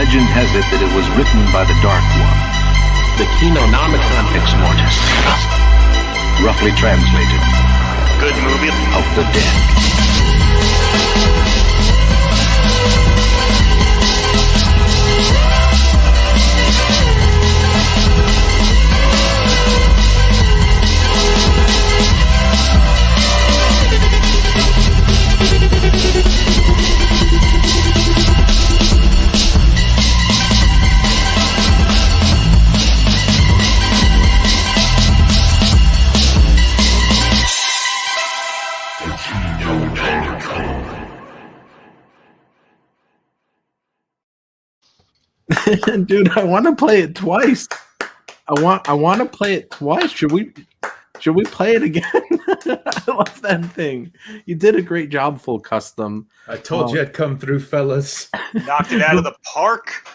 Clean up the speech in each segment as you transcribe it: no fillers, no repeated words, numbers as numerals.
Legend has it that it was written by the Dark One. The Kinonomicon ex mortis. Roughly translated. Good movie. Of the dead. Dude, I want to play it twice. I want to play it twice. Should we play it again? I love that thing. You did a great job, Full Custom. I told you I'd come through, fellas. Knocked it out of the park.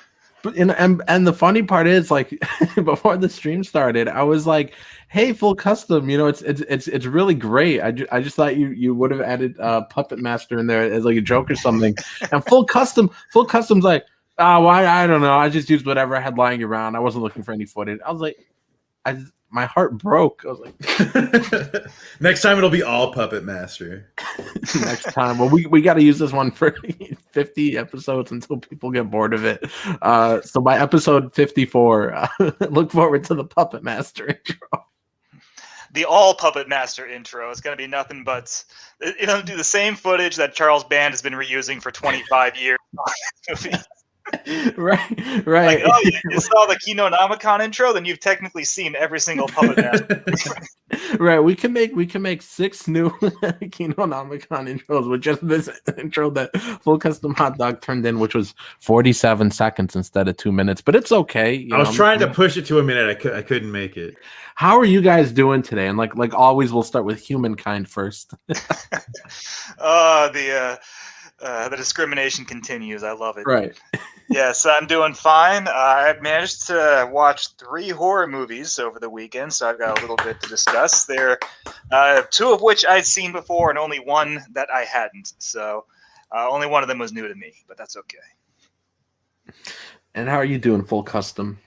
But and the funny part is, like, before the stream started, I was like, "Hey, Full Custom, you know, it's really great. I just thought you would have added Puppet Master in there as like a joke or something." And Full Custom's like, "Oh, well, I don't know. I just used whatever I had lying around. I wasn't looking for any footage." I was like, my heart broke. I was like, next time it'll be all Puppet Master. next time. Well, we got to use this one for 50 episodes until people get bored of it. So by episode 54, look forward to the Puppet Master intro. The all Puppet Master intro is going to be nothing but, you know, do the same footage that Charles Band has been reusing for 25 years. right. Like, oh, you saw the Kinonomicon intro, then you've technically seen every single Puppet Master. Right, we can make 6 new Kinonomicon intros with just this intro that Full Custom Hot Dog turned in, which was 47 seconds instead of 2 minutes. But it's okay. I was trying to push it to a minute. I couldn't make it. How are you guys doing today? And like always, we'll start with humankind first. The discrimination continues. I love it. Right. Yes, I'm doing fine. I managed to watch 3 horror movies over the weekend, so I've got a little bit to discuss. There, 2 of which I'd seen before, and only one that I hadn't. So, only one of them was new to me, but that's okay. And how are you doing, Full Custom?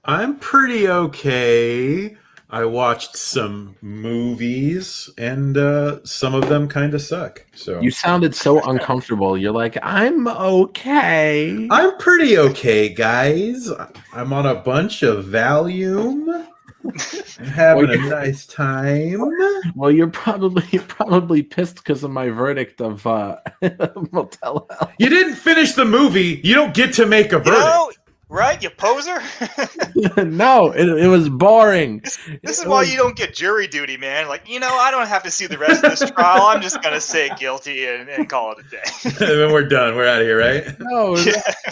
I'm pretty okay. I watched some movies, and some of them kind of suck. So you sounded so uncomfortable. You're like, I'm okay. I'm pretty okay, guys. I'm on a bunch of Valium. I'm having a nice time. Well, you're probably pissed because of my verdict of Motel. You didn't finish the movie. You don't get to make a verdict. You know, right, you poser? No, it was boring. This is why you don't get jury duty, man. Like, you know, I don't have to see the rest of this trial. I'm just going to say guilty and call it a day. And then we're done. We're out of here, right? No,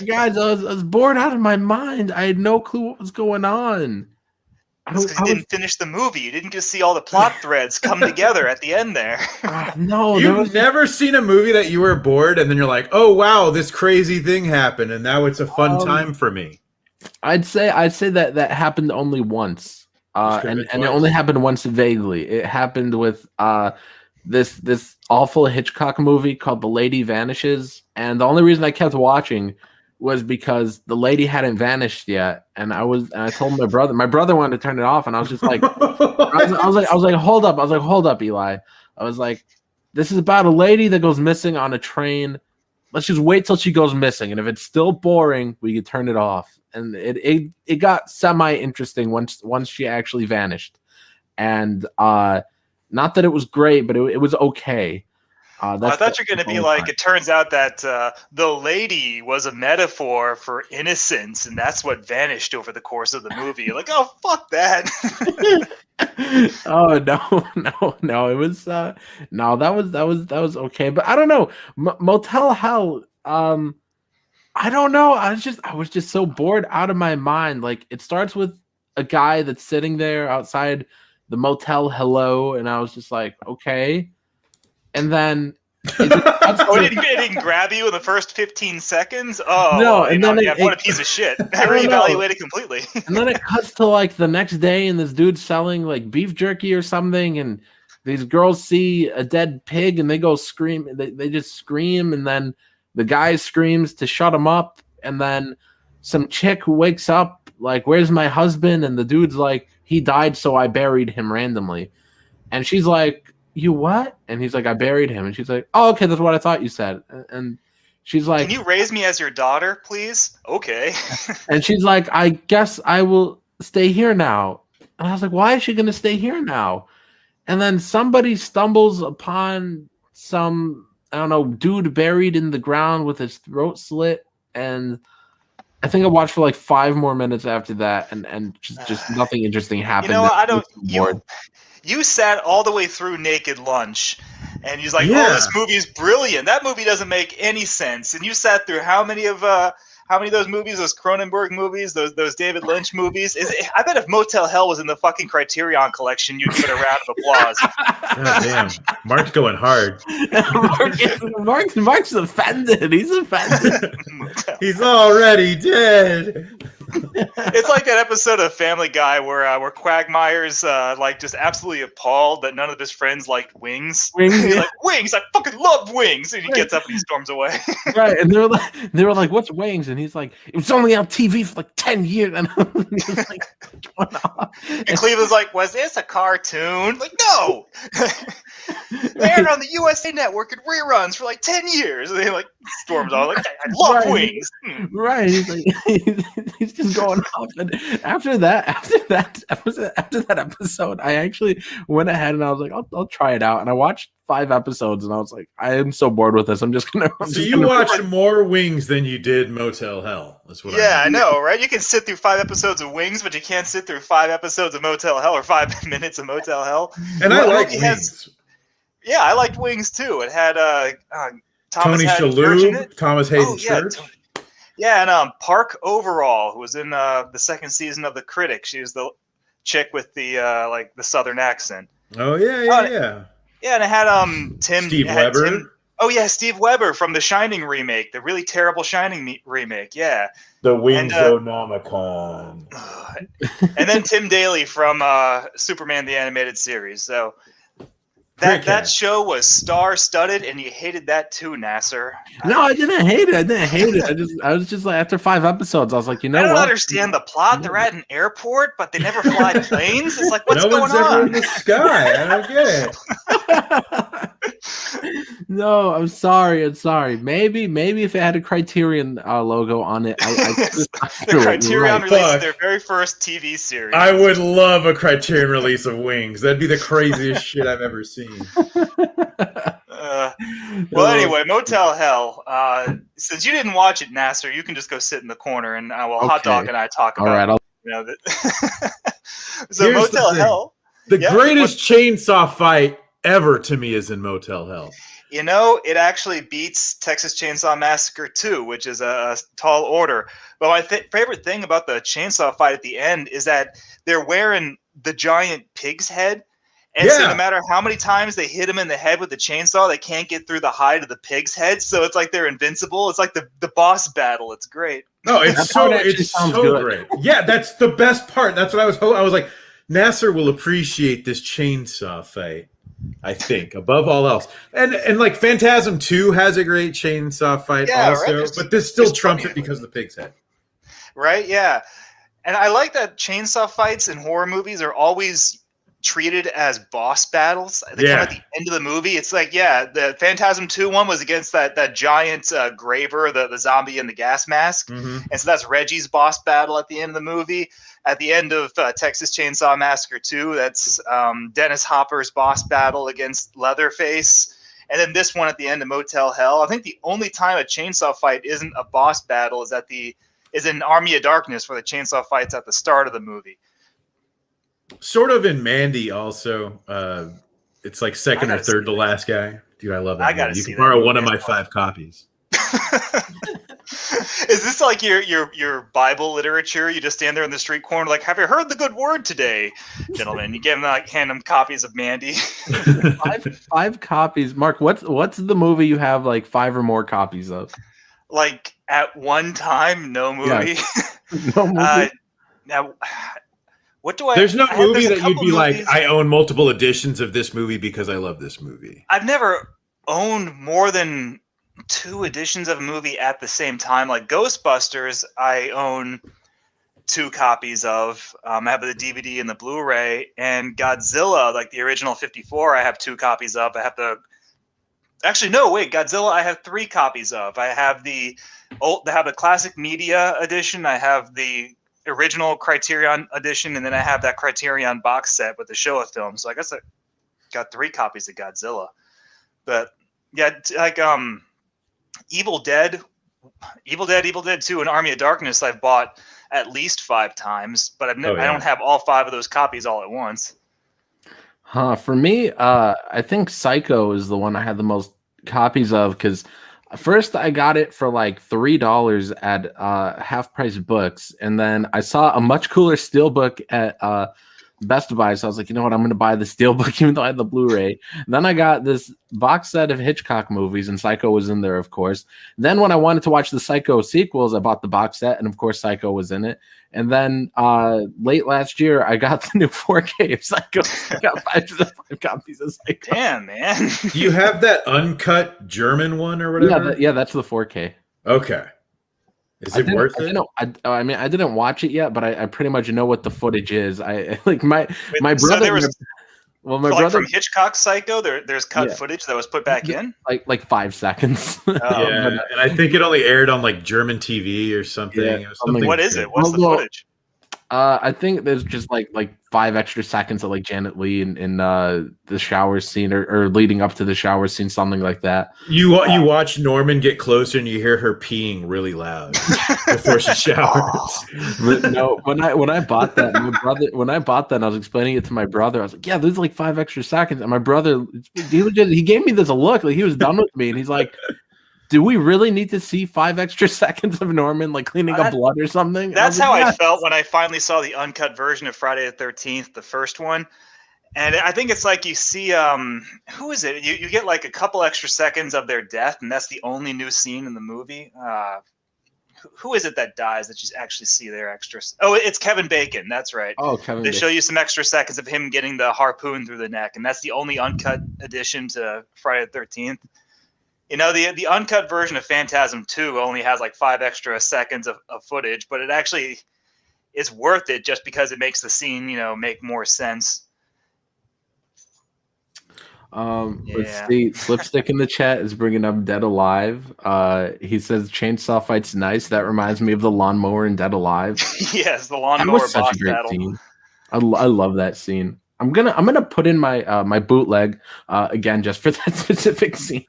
guys, I was bored out of my mind. I had no clue what was going on. Because you didn't finish the movie. You didn't just see all the plot threads come together at the end there. No, you've never seen a movie that you were bored and then you're like, oh wow, this crazy thing happened, and now it's a fun time for me. I'd say that happened only once, and it only happened once vaguely. It happened with this awful Hitchcock movie called The Lady Vanishes, and the only reason I kept watching was because the lady hadn't vanished yet, and I told my brother wanted to turn it off, and I was just like, I was like, hold up, Eli. I was like, this is about a lady that goes missing on a train. Let's just wait till she goes missing, and if it's still boring, we could turn it off. And it got semi-interesting once she actually vanished, and not that it was great, but it was okay. I thought you're going to be like, it turns out that the lady was a metaphor for innocence, and that's what vanished over the course of the movie. You're like, oh, fuck that. Oh no! It was no, that was okay, but I don't know. Motel Hell. I don't know. I was just so bored out of my mind. Like, it starts with a guy that's sitting there outside the Motel Hello, and I was just like, okay. And then it didn't grab you in the first 15 seconds? Oh, no, and then what a piece of shit. I reevaluated completely. And then it cuts to like the next day, and this dude's selling like beef jerky or something, and these girls see a dead pig and they go scream. They just scream, and then the guy screams to shut him up, and then some chick who wakes up like, "Where's my husband?" And the dude's like, "He died, so I buried him randomly." And she's like, "You what?" And he's like, "I buried him." And she's like, "Oh, okay, that's what I thought you said." And she's like, "Can you raise me as your daughter, please?" Okay. And she's like, "I guess I will stay here now." And I was like, "Why is she going to stay here now?" And then somebody stumbles upon some, I don't know, dude buried in the ground with his throat slit. And I think I watched for like 5 more minutes after that, and just nothing interesting happened. You know, I don't. You sat all the way through Naked Lunch, and he's like, "Oh, this movie is brilliant. That movie doesn't make any sense." And you sat through how many of those movies? Those Cronenberg movies? Those David Lynch movies? I bet if Motel Hell was in the fucking Criterion collection, you'd get a round of applause. God damn, Mark's going hard. Mark's offended. He's offended. He's already dead. It's like that episode of Family Guy where Quagmire's like just absolutely appalled that none of his friends liked wings. He's like, "Wings! I fucking love wings!" And he gets up and he storms away. Right, and they were like, "What's wings?" And he's like, "It was only on TV for like 10 years." And he was like, and Cleveland's like, "Was this a cartoon?" Like, no. They aired on the USA Network in reruns for like 10 years. And he like storms off like, "I love wings." Right. He's like, he's just going off. And after that episode, I actually went ahead and I was like, I'll try it out. And I watched 5 episodes and I was like, I am so bored with this. So you watched more Wings than you did Motel Hell. That's what I know, right? You can sit through 5 episodes of Wings, but you can't sit through 5 episodes of Motel Hell or 5 minutes of Motel Hell. And I like Wings. Yeah, I liked Wings too. It had Tony Shalhoub, Thomas Hayden Church. Yeah, and Park Overall, who was in the 2nd season of The Critic. She was the chick with the like the Southern accent. Oh yeah. Yeah, and it had Steve Weber. Steve Weber from the Shining remake, the really terrible Shining remake. Yeah, the Kinonomicon. And then Tim Daly from Superman the Animated Series. So that show was star-studded, and you hated that too, Nasser. No, I didn't hate it. I was just like, after 5 episodes, I was like, I don't understand the plot. They're at an airport, but they never fly planes. It's like, what's going on? No one's ever in the sky. I don't get it. No, I'm sorry. Maybe if it had a Criterion logo on it, the Criterion released their very first TV series. I would love a Criterion release of Wings. That'd be the craziest shit I've ever seen. Well, anyway, Motel Hell. Since you didn't watch it, Nasser, you can just go sit in the corner, and Hot Dog and I talk about. All right, so Motel Hell. The greatest chainsaw fight ever to me is in Motel Hell. You know, it actually beats Texas Chainsaw Massacre 2, which is a tall order. But my favorite thing about the chainsaw fight at the end is that they're wearing the giant pig's head. And so no matter how many times they hit him in the head with the chainsaw, they can't get through the hide of the pig's head. So it's like they're invincible. It's like the boss battle. It's great. No, it's so great. Yeah, that's the best part. That's what I was hoping. I was like, Nasser will appreciate this chainsaw fight, I think, above all else. And like Phantasm 2 has a great chainsaw fight also, right? But this still trumps it because of the pig's head. Right? Yeah. And I like that chainsaw fights in horror movies are always treated as boss battles. They come at the end of the movie. It's like, the Phantasm 2 one was against that giant Graver, the zombie in the gas mask. Mm-hmm. And so that's Reggie's boss battle at the end of the movie. At the end of Texas Chainsaw Massacre 2, that's Dennis Hopper's boss battle against Leatherface. And then this one at the end of Motel Hell. I think the only time a chainsaw fight isn't a boss battle is in Army of Darkness, where the chainsaw fight's at the start of the movie. Sort of in Mandy also. It's like second or third to last guy. Dude, I love that. You can borrow one of my 5 copies. Is this like your Bible literature? You just stand there in the street corner like, have you heard the good word today, gentlemen? You give them hand them copies of Mandy. 5 copies. Mark, what's the movie you have like 5 or more copies of? Like at one time, no movie. Yeah. No movie. Now, what do I? There's no movie that you'd be like, I own multiple editions of this movie because I love this movie. I've never owned more than two editions of a movie at the same time. Like Ghostbusters, I own 2 copies of. I have the DVD and the Blu-ray, and Godzilla, like the original 54, I have 2 copies of. I have the Godzilla I have 3 copies of. I have the classic media edition. I have the original Criterion edition, and then I have that Criterion box set with the Showa film. So I guess I got 3 copies of Godzilla. But yeah, like Evil Dead 2, and Army of Darkness I've bought at least 5 times, but I don't have all 5 of those copies all at once. For me, I think Psycho is the one I had the most copies of, because first I got it for like $3 at Half Price Books, and then I saw a much cooler steelbook at Best Buy, so I was like, you know what, I'm going to buy the steelbook even though I had the Blu-ray. Then I got this box set of Hitchcock movies, and Psycho was in there, of course. Then when I wanted to watch the Psycho sequels, I bought the box set, and of course Psycho was in it. And then late last year, I got the new 4K of Psycho. I got 5 copies of Psycho. Damn, man. Do you have that uncut German one or whatever? Yeah, that's the 4K. Okay. Is it worth it? I mean, I didn't watch it yet, but I pretty much know what the footage is. I like my brother. So there was, my brother from Hitchcock Psycho, there's cut footage that was put back in, like 5 seconds. And I think it only aired on like German TV or something. Yeah, what is it? What's the footage? I think there's just like 5 extra seconds of like Janet Leigh in the shower scene or leading up to the shower scene, something like that. You watch Norman get closer and you hear her peeing really loud before she showers. But no, when I bought that, and I was explaining it to my brother, I was like, yeah, there's like 5 extra seconds, and my brother, he gave me this look, like he was done with me, and he's like, do we really need to see 5 extra seconds of Norman like cleaning up blood or something? That's how I felt when I finally saw the uncut version of Friday the 13th, the first one. And I think it's like you see, who is it? You get like a couple extra seconds of their death, and that's the only new scene in the movie. Who is it that dies that you actually see their extra? Oh, it's Kevin Bacon. That's right. Oh, Kevin They Bacon. show you some extra seconds of him getting the harpoon through the neck, and that's the only uncut addition to Friday the 13th. You know, the uncut version of Phantasm 2 only has like 5 extra seconds of footage, but it actually is worth it just because it makes the scene, make more sense. Let's see. Slipstick in the chat is bringing up Dead Alive. He says chainsaw fight's nice. That reminds me of the lawnmower in Dead Alive. Yes, the lawnmower boss such a great battle. Scene. I love that scene. I'm gonna put in my my bootleg again just for that specific scene.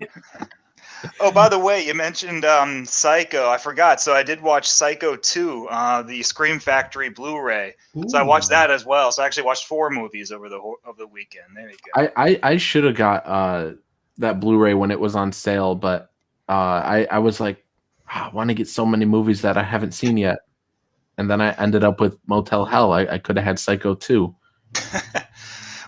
Oh, by the way, you mentioned Psycho. I forgot. So I did watch Psycho 2, the Scream Factory Blu-ray. Ooh. So I watched that as well. So I actually watched 4 movies over the weekend. There you go. I should have got that Blu-ray when it was on sale, but I was like, I want to get so many movies that I haven't seen yet. And then I ended up with Motel Hell. I could have had Psycho 2.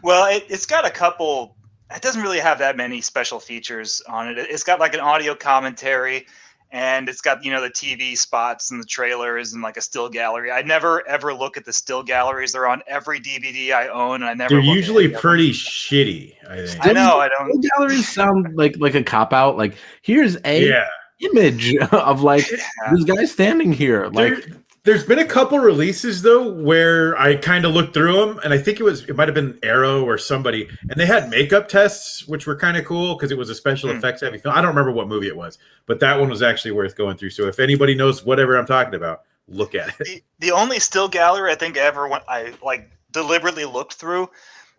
Well, it's got a couple. It doesn't really have that many special features on it. It's got like an audio commentary, and it's got the TV spots and the trailers and like a still gallery. I never ever look at the still galleries. They're on every DVD I own, and I never. They're usually pretty shitty, I think. I know. I don't. Still galleries sound like a cop out. Like here's a image of like this guy standing here. Like there's been a couple releases though where I kind of looked through them, and I think it might have been Arrow or somebody, and they had makeup tests, which were kind of cool because it was a special effects heavy film. I don't remember what movie it was, but that one was actually worth going through. So if anybody knows whatever I'm talking about, look at it. The only still gallery I think I like deliberately looked through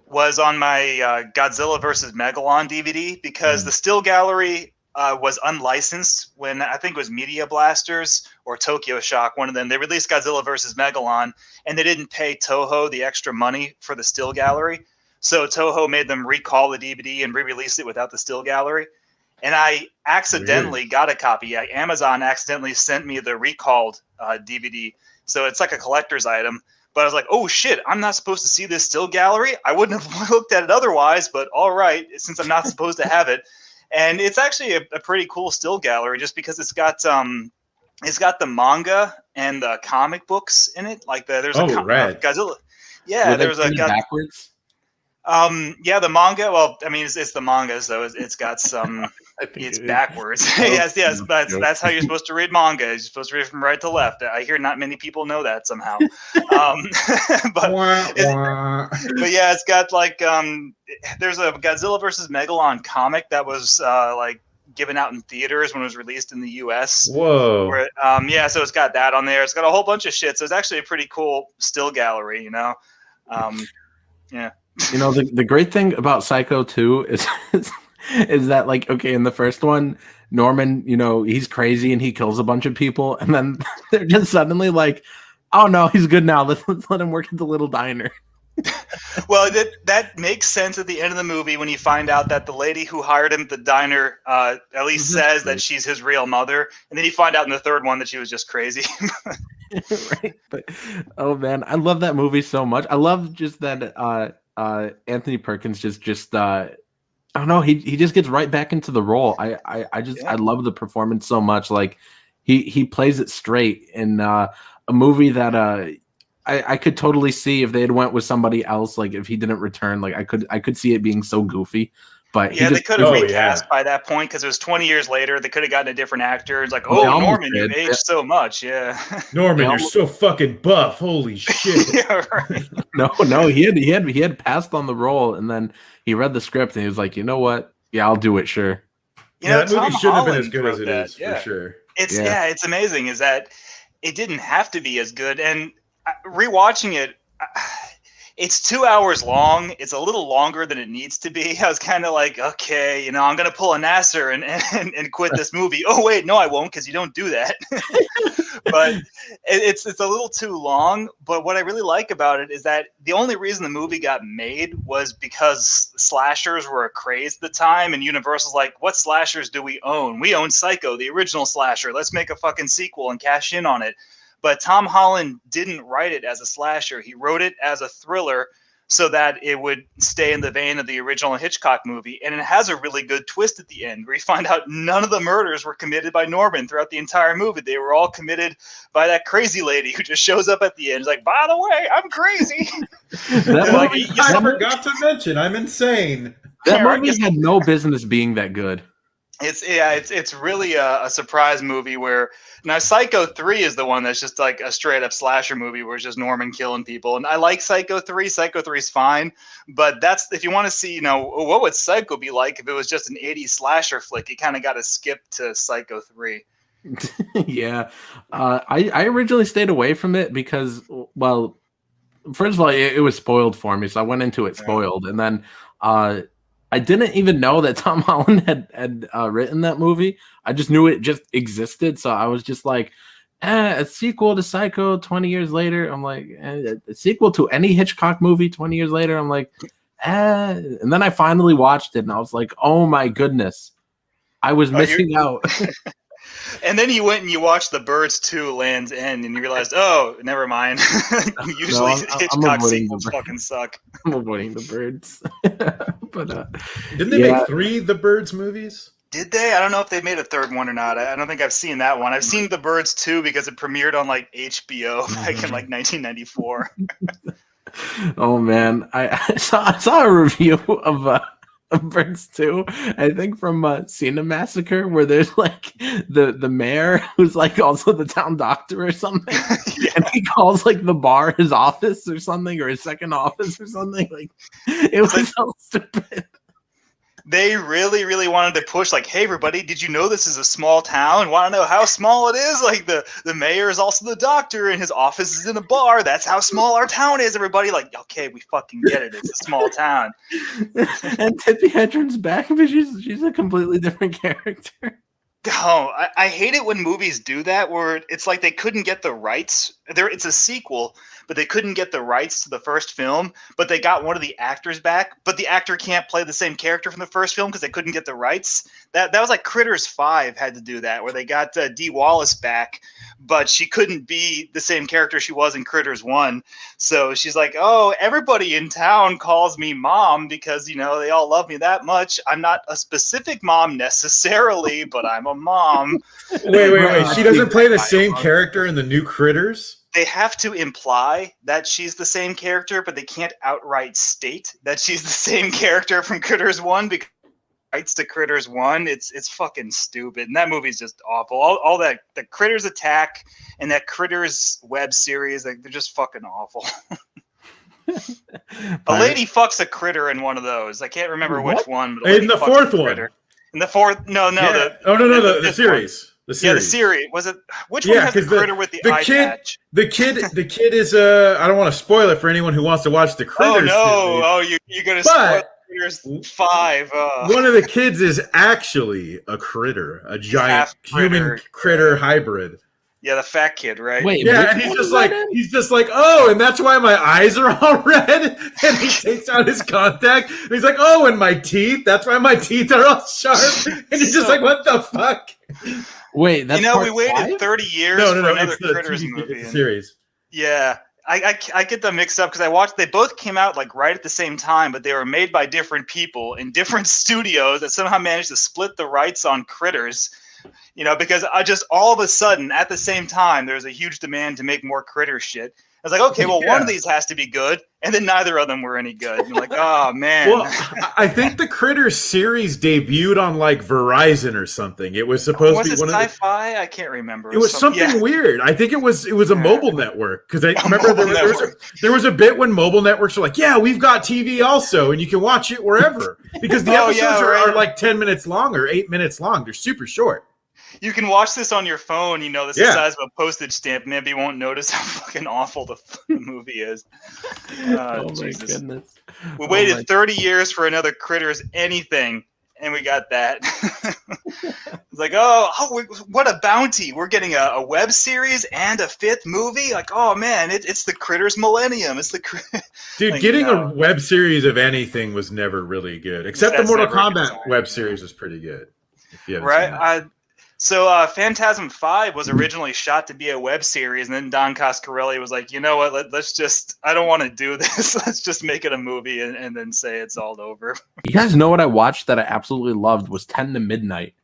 was on my Godzilla versus Megalon DVD, because the still gallery was unlicensed when I think it was Media Blasters or Tokyo Shock, one of them. They released Godzilla versus Megalon, and they didn't pay Toho the extra money for the still gallery. So Toho made them recall the DVD and re-release it without the still gallery. And I accidentally got a copy. Amazon accidentally sent me the recalled DVD. So it's like a collector's item. But I was like, oh, shit, I'm not supposed to see this still gallery? I wouldn't have looked at it otherwise, but all right, since I'm not supposed to have it. And it's actually a pretty cool still gallery just because it's got the manga and the comic books in it. Like there's Rad. Godzilla. Yeah, there's a backwards. Yeah, the manga. Well, I mean, it's the manga, so it's got some. It's backwards. yes, that's how you're supposed to read manga. You're supposed to read from right to left. I hear not many people know that somehow. But yeah, it's got like there's a Godzilla versus Megalon comic that was like given out in theaters when it was released in the U.S. Whoa. Where, yeah, so it's got that on there. It's got a whole bunch of shit. So it's actually a pretty cool still gallery, you know. Yeah. You know, the great thing about Psycho 2 is that, like, okay, in the first one, Norman, you know, he's crazy and he kills a bunch of people, and then they're just suddenly like, oh no, he's good now. Let's let him work at the little diner. Well, that makes sense at the end of the movie when you find out that the lady who hired him at the diner at least says that she's his real mother, and then you find out in the third one that she was just crazy. Right, but oh man, I love that movie so much. I love just that Anthony Perkins just I don't know, he just gets right back into the role. I love the performance so much. Like he plays it straight in a movie that I could totally see if they had went with somebody else. Like if he didn't return, like I could see it being so goofy. But yeah, they could have recast by that point because it was 20 years later. They could have gotten a different actor. It's like, Norman, you've aged so much. Yeah, Norman, you're so fucking buff. Holy shit! Yeah, right. No, he had passed on the role, and then he read the script and he was like, you know what? Yeah, I'll do it. Sure. You know, that movie shouldn't have been as Holland good as it wrote is that. for sure. It's amazing is that it didn't have to be as good. And rewatching it, it's 2 hours long. It's a little longer than it needs to be. I was kind of like, okay, you know, I'm going to pull a Nasser and quit this movie. Oh, wait, no, I won't, because you don't do that. But it's a little too long. But what I really like about it is that the only reason the movie got made was because slashers were a craze at the time. And Universal's like, what slashers do we own? We own Psycho, the original slasher. Let's make a fucking sequel and cash in on it. But Tom Holland didn't write it as a slasher. He wrote it as a thriller so that it would stay in the vein of the original Hitchcock movie. And it has a really good twist at the end where you find out none of the murders were committed by Norman throughout the entire movie. They were all committed by that crazy lady who just shows up at the end. She's like, by the way, I'm crazy. I forgot to mention, I'm insane. That movie had no business being that good. It's really a surprise movie where now Psycho 3 is the one that's just like a straight up slasher movie where it's just Norman killing people. And I like Psycho 3. Psycho 3 is fine. But that's if you want to see, you know, what would Psycho be like if it was just an 80s slasher flick, you kind of got to skip to Psycho 3. Yeah. I originally stayed away from it because, well, first of all, it was spoiled for me. So I went into it spoiled. And then I didn't even know that Tom Holland had written that movie. I just knew it just existed. So I was just like, a sequel to Psycho 20 years later. I'm like, a sequel to any Hitchcock movie 20 years later. I'm like, And then I finally watched it and I was like, oh my goodness, I was missing out. And then you went and you watched The Birds 2 Land's End and you realized, oh, never mind. Usually Hitchcock sequels fucking suck. I'm avoiding The Birds. But didn't they make 3 The Birds movies? Did they? I don't know if they made a third one or not. I don't think I've seen that one. I've seen The Birds 2 because it premiered on like HBO back in like 1994. Oh man, I saw a review of Birds 2, I think from Cena Massacre, where there's like the mayor who's like also the town doctor or something. Yeah. And he calls like the bar his office or something, or his second office or something. Like it was so stupid. They really, really wanted to push like, hey everybody, did you know this is a small town? Want to know how small it is? Like the mayor is also the doctor and his office is in a bar. That's how small our town is, everybody. Like, okay, we fucking get it. It's a small town. And Tippi Hedren's back, but she's a completely different character. Oh, I hate it when movies do that, where it's like they couldn't get the rights. It's a sequel, but they couldn't get the rights to the first film, but they got one of the actors back, but the actor can't play the same character from the first film because they couldn't get the rights. That was like Critters 5 had to do that, where they got Dee Wallace back, but she couldn't be the same character she was in Critters 1. So she's like, oh, everybody in town calls me mom because, you know, they all love me that much. I'm not a specific mom necessarily, but I'm a mom. Wait. She doesn't play the same character in the new Critters? They have to imply that she's the same character, but they can't outright state that she's the same character from Critters 1 because rights to Critters 1, it's fucking stupid. And that movie's just awful. All that, the Critters attack and that Critters web series, like, they're just fucking awful. A lady fucks a critter in one of those. I can't remember which one. But in the fourth one. In the fourth, no. Yeah. The series. The series. Yeah, the series. Was it? Which one has the critter with the eye patch? The kid is I don't want to spoil it for anyone who wants to watch the Critters. Oh no! Series. You're gonna spoil Critters 5. One of the kids is actually a critter, a giant human critter hybrid. Yeah, the fat kid, right? Wait, yeah, and he's just like, oh, and that's why my eyes are all red. And he takes out his contact. And he's like, oh, and my teeth. That's why my teeth are all sharp. And he's just like, what the fuck? Wait, that's we waited 30 years for another Critters movie. Series. Yeah, I get them mixed up because I watched. They both came out like right at the same time, but they were made by different people in different studios that somehow managed to split the rights on Critters. Because I just all of a sudden at the same time there's a huge demand to make more Critter shit. I was like, okay, well, one of these has to be good, and then neither of them were any good. And I'm like, oh man. Well, I think the Critters series debuted on like Verizon or something. It was supposed to be one Sci-Fi? I can't remember. It was something weird. I think it was a mobile network because I remember there was a bit when mobile networks were like, yeah, we've got TV also, and you can watch it wherever because the episodes are like 10 minutes long or 8 minutes long. They're super short. You can watch this on your phone. This is the size of a postage stamp. Maybe you won't notice how fucking awful the movie is. Oh my goodness. We waited 30 years for another Critters anything, and we got that. It's like, what a bounty. We're getting a web series and a 5th movie. Like, oh man, it's the Critters Millennium. It's the Dude, like, getting a web series of anything was never really good. Except the Mortal Kombat web series was pretty good. If you right? So Phantasm 5 was originally shot to be a web series, and then Don Coscarelli was like, you know what, let's just, I don't want to do this. Let's just make it a movie and then say it's all over. You guys know what I watched that I absolutely loved was 10 to Midnight.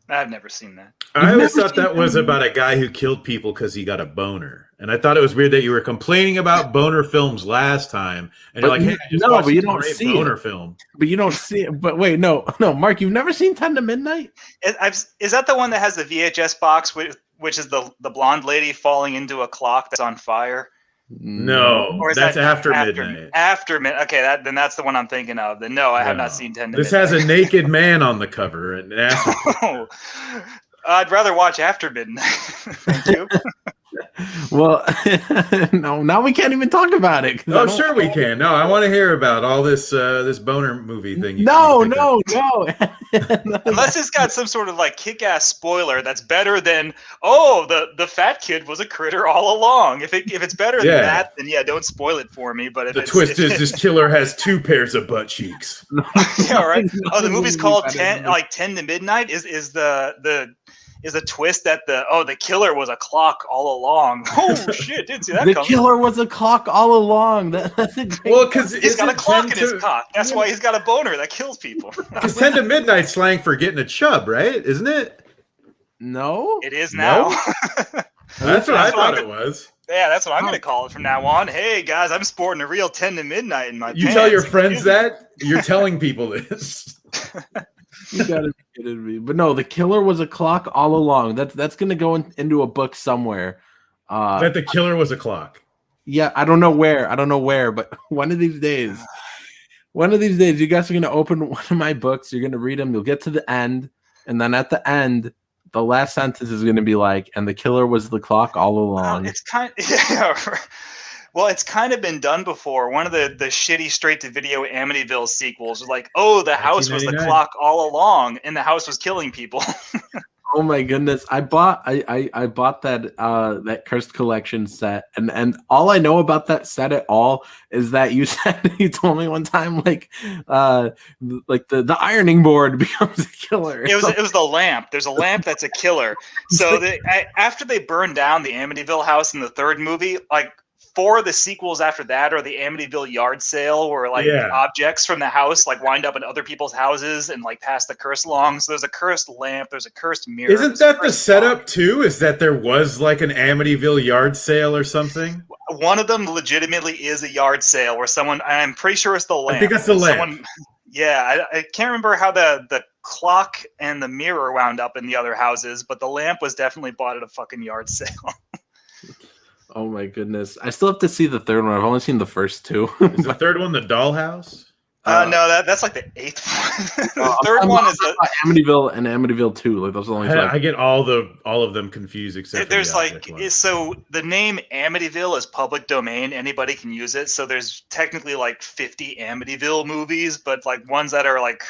I've never seen that. I always thought that was about a guy who killed people because he got a boner. And I thought it was weird that you were complaining about boner films last time. And you're like, hey, but you don't see boner film. But you don't see it. But wait, no, Mark, you've never seen 10 to Midnight? Is that the one that has the VHS box, which is the blonde lady falling into a clock that's on fire? No, that's after midnight. After midnight. Okay, then that's the one I'm thinking of. Then no, I have not seen 10 to Midnight. This has a naked man on the cover. And I'd rather watch After Midnight. Thank you. Well, no, now we can't even talk about it. Oh, sure we can. No, I want to hear about all this this boner movie thing. No. Unless it's got some sort of like kick-ass spoiler that's better than the fat kid was a critter all along. If it's better than that, then don't spoil it for me. But if the twist is this killer has 2 pairs of butt cheeks. Yeah, right. Oh, the movie's called 10 to Midnight. Is a twist that the killer was a clock all along. Oh shit! Didn't see that. The killer was a clock all along. That's a great because he's got a clock in his cock. That's why he's got a boner that kills people. Because 10 to Midnight slang for getting a chub, right? Isn't it? No, it is now. That's what I thought it was. Yeah, that's what I'm going to call it from now on. Hey guys, I'm sporting a real 10 to Midnight in my pants. You tell your friends that? You're telling people this. You gotta be kidding me. But no, the killer was a clock all along. That's gonna go into a book somewhere. That the killer was a clock. Yeah, I don't know where, but one of these days, you guys are gonna open one of my books. You're gonna read them. You'll get to the end, and then at the end, the last sentence is gonna be like, "And the killer was the clock all along." It's kind of, well, it's kind of been done before. One of the shitty straight-to-video Amityville sequels was like, the house was the clock all along, and the house was killing people. Oh my goodness! I bought that Cursed Collection set, and all I know about that set at all is that you told me one time like the ironing board becomes a killer. It was the lamp. There's a lamp that's a killer. So after they burned down the Amityville house in the 3rd movie, like 4 of the sequels after that are the Amityville yard sale, where like objects from the house like wind up in other people's houses and like pass the curse along. So there's a cursed lamp, there's a cursed mirror. Isn't that the setup too? Is that there was like an Amityville yard sale or something? One of them legitimately is a yard sale where someone, I'm pretty sure it's the lamp. I think that's the lamp. I can't remember how the clock and the mirror wound up in the other houses, but the lamp was definitely bought at a fucking yard sale. Oh my goodness! I still have to see the third one. I've only seen the first 2. Is the third one the dollhouse? No, that's like the 8th one. The third one is Amityville and Amityville 2. Like those are the only. I get all of them confused except there's so the name Amityville is public domain. Anybody can use it. So there's technically like 50 Amityville movies, but like ones that are like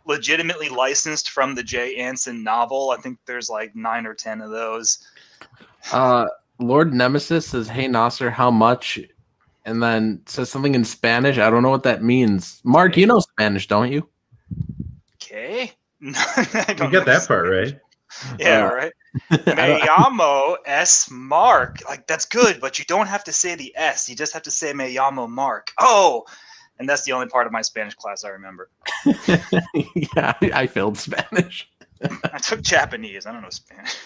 legitimately licensed from the J. Anson novel. I think there's like 9 or 10 of those. Lord Nemesis says, "Hey Nasser, how much?" And then says something in Spanish. I don't know what that means. Mark, you know Spanish, don't you? Okay. You get that part right. Yeah, right. Me llamo S. Mark. Like, that's good, but you don't have to say the S. You just have to say me llamo Mark. Oh, and that's the only part of my Spanish class I remember. Yeah, I failed Spanish. I took Japanese. I don't know Spanish.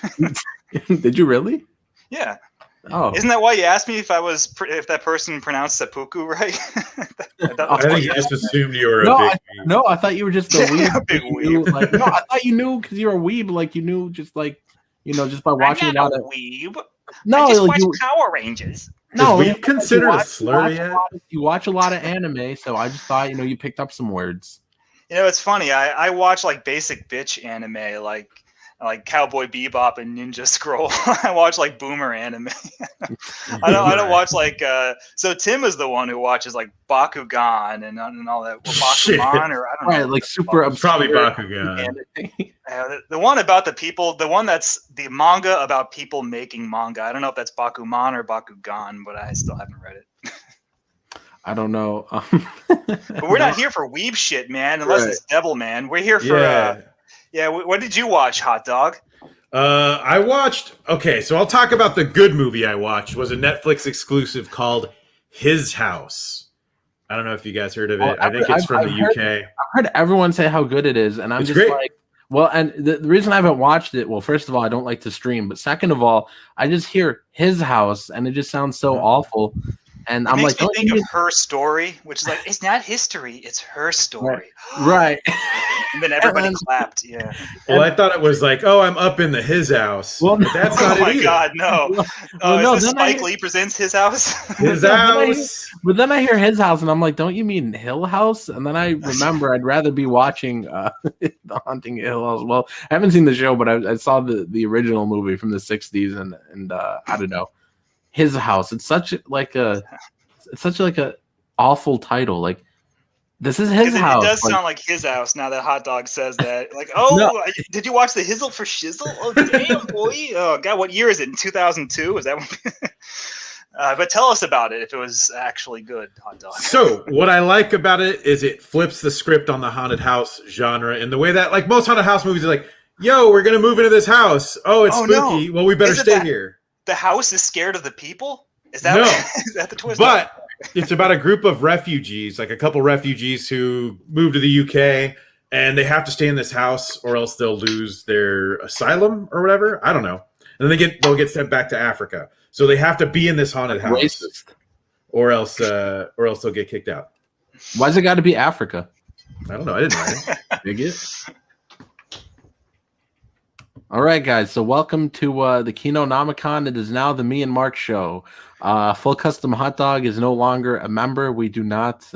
Did you really? Yeah. Oh. Isn't that why you asked me if that person pronounced seppuku right? I think you just assumed you were I thought you were just a weeb. A big weeb. I thought you knew because you're a weeb. Like you knew just by watching I'm not a weeb. No, I just watch Power Rangers. No, we consider a slur yet? You watch a lot of anime, so I just thought you picked up some words. It's funny. I watch like basic bitch anime, like Cowboy Bebop and Ninja Scroll. I watch like boomer anime. I don't watch like so Tim is the one who watches like Bakugan and all that. Bakuman or I don't know. Right, like super probably Bakugan. The one about the people, the one that's the manga about people making manga. I don't know if that's Bakuman or Bakugan, but I still haven't read it. I don't know. But we're not here for weeb shit, man, unless it's Devil Man. We're here for what did you watch, Hot Dog? I watched. Okay, so I'll talk about the good movie I watched. It was a Netflix exclusive called His House. I don't know if you guys heard of it. I think it's from the UK. I've heard everyone say how good it is, and I'm just like, well, and the reason I haven't watched it, well, first of all, I don't like to stream, but second of all, I just hear His House, and it just sounds so awful. And I'm like, don't think of Her Story, which is like, it's not history, it's her story. Right. And then everybody clapped. Yeah. Well, I thought it was like, oh, I'm up in His House. Well, but that's not it. Oh my God, no. Is this Spike Lee presents His House? His House. But then I hear His House, and I'm like, don't you mean Hill House? And then I remember I'd rather be watching The Haunting of Hill House. Well, I haven't seen the show, but I saw the original movie from the 60s, and I don't know. His House. It's such like a awful title. Like, this is his house. It does sound like His House now that Hot Dog says that. Like, oh, did you watch the Hizzle for Shizzle? Oh, damn, boy. Oh, God, what year is it? In 2002? Is that one? But tell us about it if it was actually good, Hot Dog. So, what I like about it is it flips the script on the haunted house genre in the way that, like, most haunted house movies are like, yo, we're going to move into this house. Oh, it's spooky. No. Well, we better stay here. The house is scared of the people? Is that the twist? But it's about a group of refugees, like a couple refugees who moved to the UK, and they have to stay in this house or else they'll lose their asylum or whatever. I don't know. And then they'll get sent back to Africa. So they have to be in this haunted house. Racist. Or else they'll get kicked out. Why's it got to be Africa? I don't know. I didn't write it. Dig it. All right, guys. So welcome to the Kinonomicon. It is now the Me and Mark show. Full Custom Hot Dog is no longer a member. We do not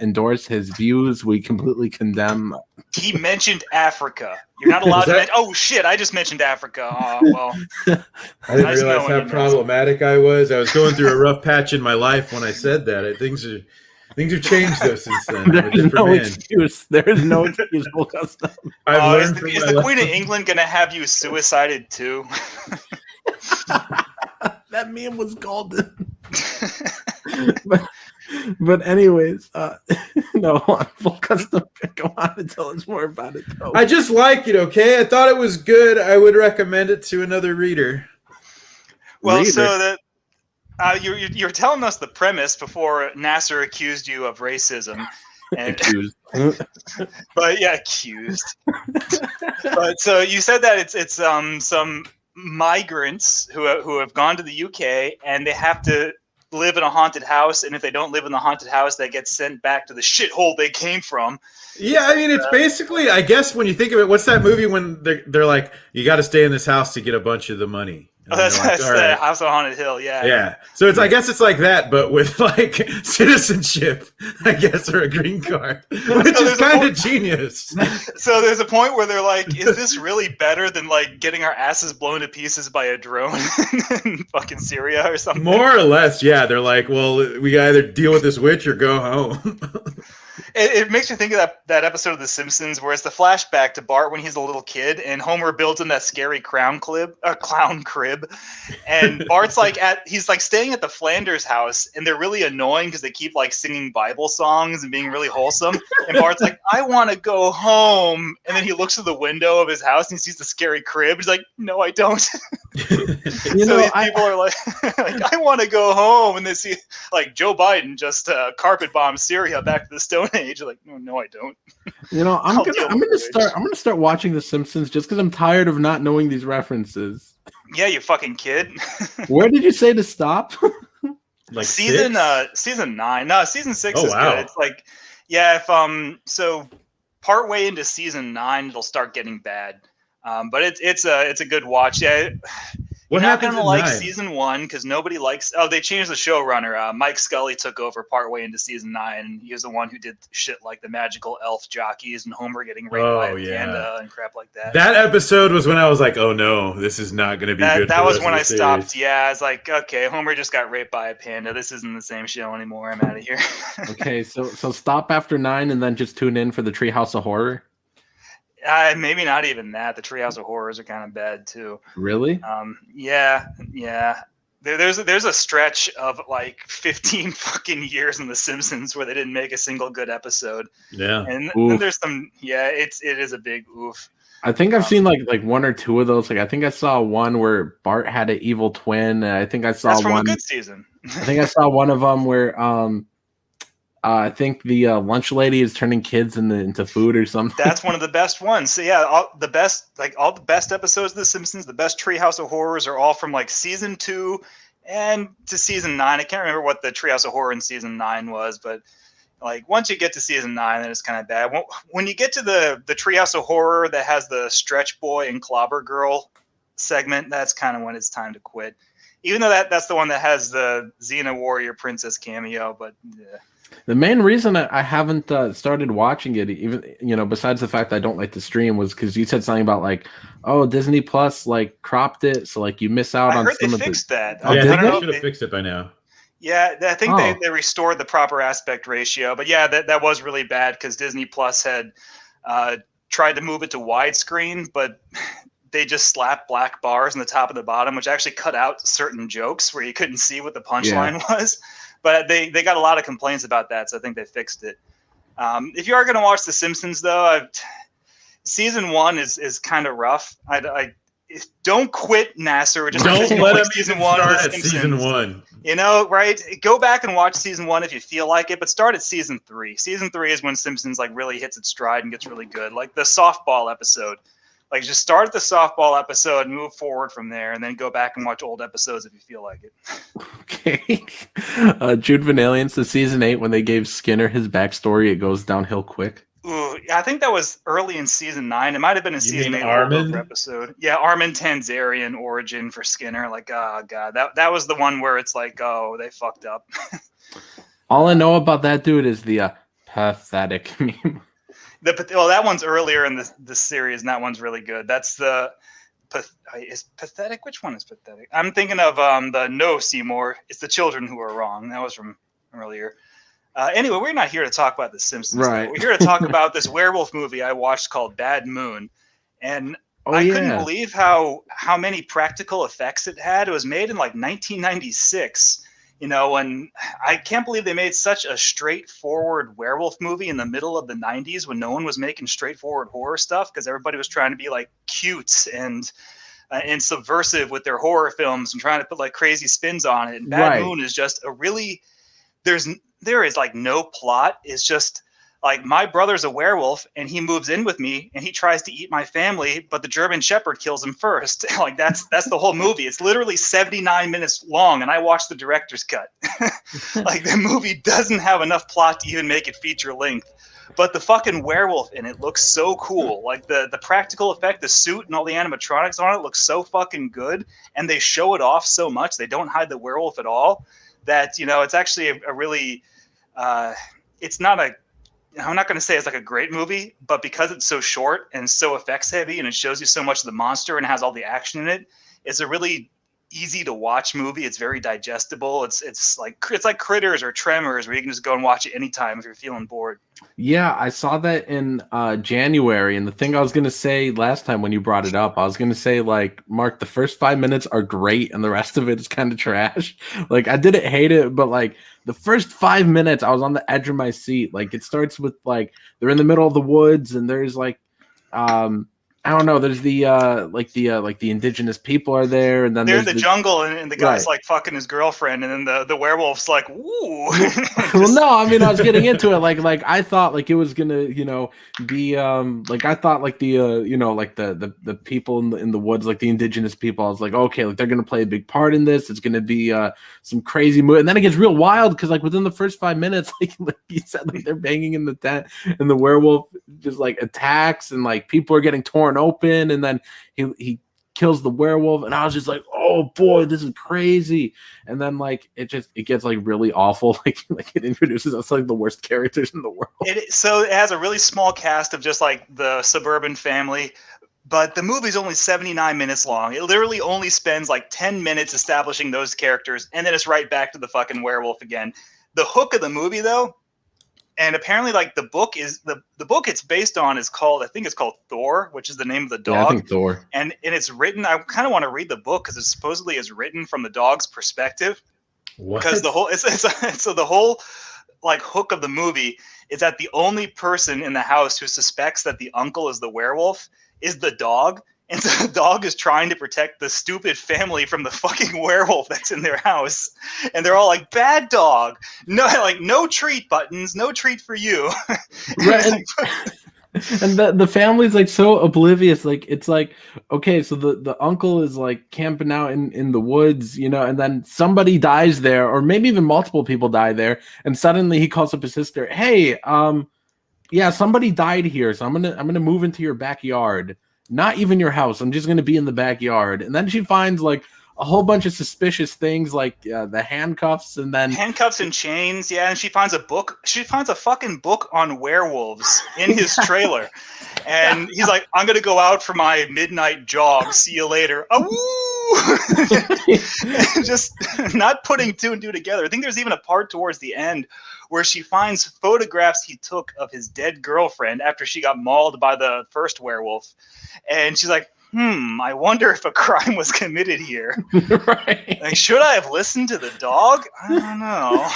endorse his views. We completely condemn. He mentioned Africa. You're not allowed to mention. Oh, shit. I just mentioned Africa. Well. I didn't realize how problematic I was. I was going through a rough patch in my life when I said that. Things have changed though since then. There's no excuse. There is no excuse. Full Custom. Is the Queen of England going to have you suicided too? That meme was golden. but anyways, no, Full Custom. Go on and tell us more about it. Though. I just like it. Okay, I thought it was good. I would recommend it to another reader. Well, so that. You're telling us the premise before Nasser accused you of racism. And, Accused. But yeah, accused. But so you said that it's some migrants who have gone to the UK and they have to live in a haunted house, and if they don't live in the haunted house, they get sent back to the shithole they came from. Yeah, I mean, it's basically, I guess, when you think of it, what's that movie when they're like, you got to stay in this house to get a bunch of the money? That's the House on Haunted Hill, yeah. Yeah. So I guess it's like that, but with like citizenship, I guess, or a green card, which is kind of genius. So there's a point where they're like, is this really better than like getting our asses blown to pieces by a drone in fucking Syria or something? More or less, yeah. They're like, well, we either deal with this witch or go home. It makes me think of that episode of The Simpsons where it's the flashback to Bart when he's a little kid and Homer builds him that scary clown crib. And Bart's he's staying at the Flanders house and they're really annoying because they keep like singing Bible songs and being really wholesome. And Bart's like, I want to go home. And then he looks through the window of his house and he sees the scary crib. He's like, no, I don't. These people are like, I want to go home. And they see like Joe Biden just carpet bombed Syria back to the Stone Age. Like, no, I don't. I'm gonna start watching The Simpsons just because I'm tired of not knowing these references. Yeah, you fucking kid. Where did you say to stop? Like season 9. No, season 6 is good. It's like, yeah, if so part way into season 9 it'll start getting bad. But it's a good watch. Yeah. You're not going to like season 1 because nobody likes... Oh, they changed the showrunner. Mike Scully took over partway into season 9. And he was the one who did shit like the magical elf jockeys and Homer getting raped by a panda and crap like that. That episode was when I was like, oh no, this is not going to be good. That was when I stopped. Yeah, I was like, okay, Homer just got raped by a panda. This isn't the same show anymore. I'm out of here. Okay, so stop after 9 and then just tune in for the Treehouse of Horror. Maybe not even that. The Treehouse of Horrors are kind of bad too. Really? Yeah. There's a stretch of like 15 fucking years in The Simpsons where they didn't make a single good episode. Yeah. And then there's some. Yeah, it is a big oof. I think I've seen like one or two of those. Like I think I saw one where Bart had an evil twin. I think I saw That's from one. A good season. I think I saw one of them where I think the lunch lady is turning kids into food or something. That's one of the best ones. So yeah, all the best episodes of The Simpsons, the best Treehouse of Horrors are all from like season 2 and to season 9. I can't remember what the Treehouse of Horror in season 9 was, but like once you get to season 9, then it's kind of bad. When you get to the Treehouse of Horror that has the Stretch Boy and Clobber Girl segment, that's kind of when it's time to quit. Even though that's the one that has the Xena Warrior Princess cameo, but yeah. The main reason I haven't started watching it, even besides the fact that I don't like to stream, was because you said something about like, oh, Disney Plus like cropped it, so like you miss out on some of the. I heard they fixed that. Oh, yeah, they should have fixed it by now. Yeah, I think they restored the proper aspect ratio, but yeah, that was really bad because Disney Plus had tried to move it to widescreen, but they just slapped black bars on the top and the bottom, which actually cut out certain jokes where you couldn't see what the punchline was. But they got a lot of complaints about that, so I think they fixed it. If you are going to watch The Simpsons, though, season 1 is kind of rough. I don't quit, Nasser. Just don't let him season 1 start at season 1. Right? Go back and watch season 1 if you feel like it, but start at season 3. Season 3 is when Simpsons like really hits its stride and gets really good. Like the softball episode. Like, just start at the softball episode and move forward from there, and then go back and watch old episodes if you feel like it. Okay. Jude Van Alien says season 8, when they gave Skinner his backstory, it goes downhill quick. Ooh, I think that was early in season 9. It might have been in season 8 episode. Yeah, Armin Tanzarian origin for Skinner. Like, oh god, that was the one where it's like, oh, they fucked up. All I know about that dude is the pathetic meme. That one's earlier in the series, and that one's really good. That's is pathetic. Which one is pathetic? I'm thinking of the No Seymour. It's the children who are wrong. That was from earlier. Anyway, we're not here to talk about The Simpsons. Right. We're here to talk about this werewolf movie I watched called Bad Moon, and I couldn't believe how many practical effects it had. It was made in like 1996. And I can't believe they made such a straightforward werewolf movie in the middle of the 90s when no one was making straightforward horror stuff because everybody was trying to be like cute and and subversive with their horror films and trying to put like crazy spins on it. And Bad Moon is just a really there is like no plot. It's just like my brother's a werewolf and he moves in with me and he tries to eat my family, but the German Shepherd kills him first. Like that's the whole movie. It's literally 79 minutes long, and I watched the director's cut. Like the movie doesn't have enough plot to even make it feature length. But the fucking werewolf in it looks so cool. Like the practical effect, the suit and all the animatronics on it looks so fucking good, and they show it off so much. They don't hide the werewolf at all. That, you know, it's actually a really it's not a, I'm not going to say it's like a great movie, but because it's so short and so effects heavy and it shows you so much of the monster and has all the action in it, it's a really easy to watch movie. It's very digestible. It's like Critters or Tremors, where you can just go and watch it anytime if you're feeling bored. Yeah, I saw that in January, and the thing I was gonna say last time when you brought it up, I was gonna say, like, Mark, the first 5 minutes are great and the rest of it is kind of trash. Like, I didn't hate it, but like the first 5 minutes I was on the edge of my seat. Like, it starts with like they're in the middle of the woods and there's like I don't know. There's the indigenous people are there, and then they're in the jungle, and the guy's like fucking his girlfriend, and then the werewolf's like, "Ooh." Well, no, I mean, I was getting into it. Like I thought like it was gonna, you know, be like I thought like the you know, like the people in the woods, like the indigenous people. I was like, okay, like they're gonna play a big part in this. It's gonna be some crazy movie, and then it gets real wild because like within the first 5 minutes, like you said, like they're banging in the tent, and the werewolf just like attacks, and like people are getting torn open, and then he kills the werewolf, and I was just like, oh boy, this is crazy. And then like it gets like really awful. Like it introduces us like the worst characters in the world. So it has a really small cast of just like the suburban family, but the movie's only 79 minutes long. It literally only spends like 10 minutes establishing those characters, and then it's right back to the fucking werewolf again. The hook of the movie, though, and apparently, like the book is the book it's based on is called, I think it's called Thor, which is the name of the dog. Yeah, I think Thor. And it's written. I kind of want to read the book because it supposedly is written from the dog's perspective. What? Because the whole so the whole like hook of the movie is that the only person in the house who suspects that the uncle is the werewolf is the dog. And so the dog is trying to protect the stupid family from the fucking werewolf that's in their house. And they're all like, bad dog. No, like, no treat, Buttons. No treat for you. Right. And the family's like so oblivious. Like, it's like, okay, so the uncle is like camping out in the woods, you know, and then somebody dies there, or maybe even multiple people die there. And suddenly he calls up his sister. Hey, yeah, somebody died here. So I'm gonna move into your backyard. Not even your house. I'm just going to be in the backyard. And then she finds like a whole bunch of suspicious things, like the handcuffs, and then handcuffs and chains. Yeah. And she finds a book. She finds a fucking book on werewolves in his trailer. And he's like, I'm going to go out for my midnight jog. See you later. Just not putting two and two together. I think there's even a part towards the end where she finds photographs he took of his dead girlfriend after she got mauled by the first werewolf. And she's like, I wonder if a crime was committed here. Right. Like, should I have listened to the dog? I don't know.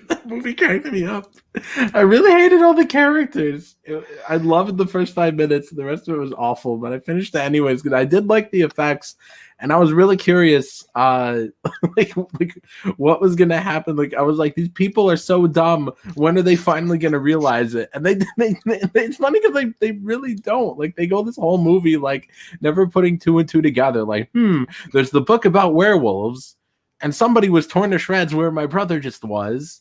That movie cracked me up. I really hated all the characters. I loved the first 5 minutes. The rest of it was awful, but I finished it anyways because I did like the effects. And I was really curious, like what was gonna happen. Like I was like, these people are so dumb. When are they finally gonna realize it? And they it's funny because they really don't. Like they go this whole movie like never putting two and two together. Like, there's the book about werewolves, and somebody was torn to shreds where my brother just was.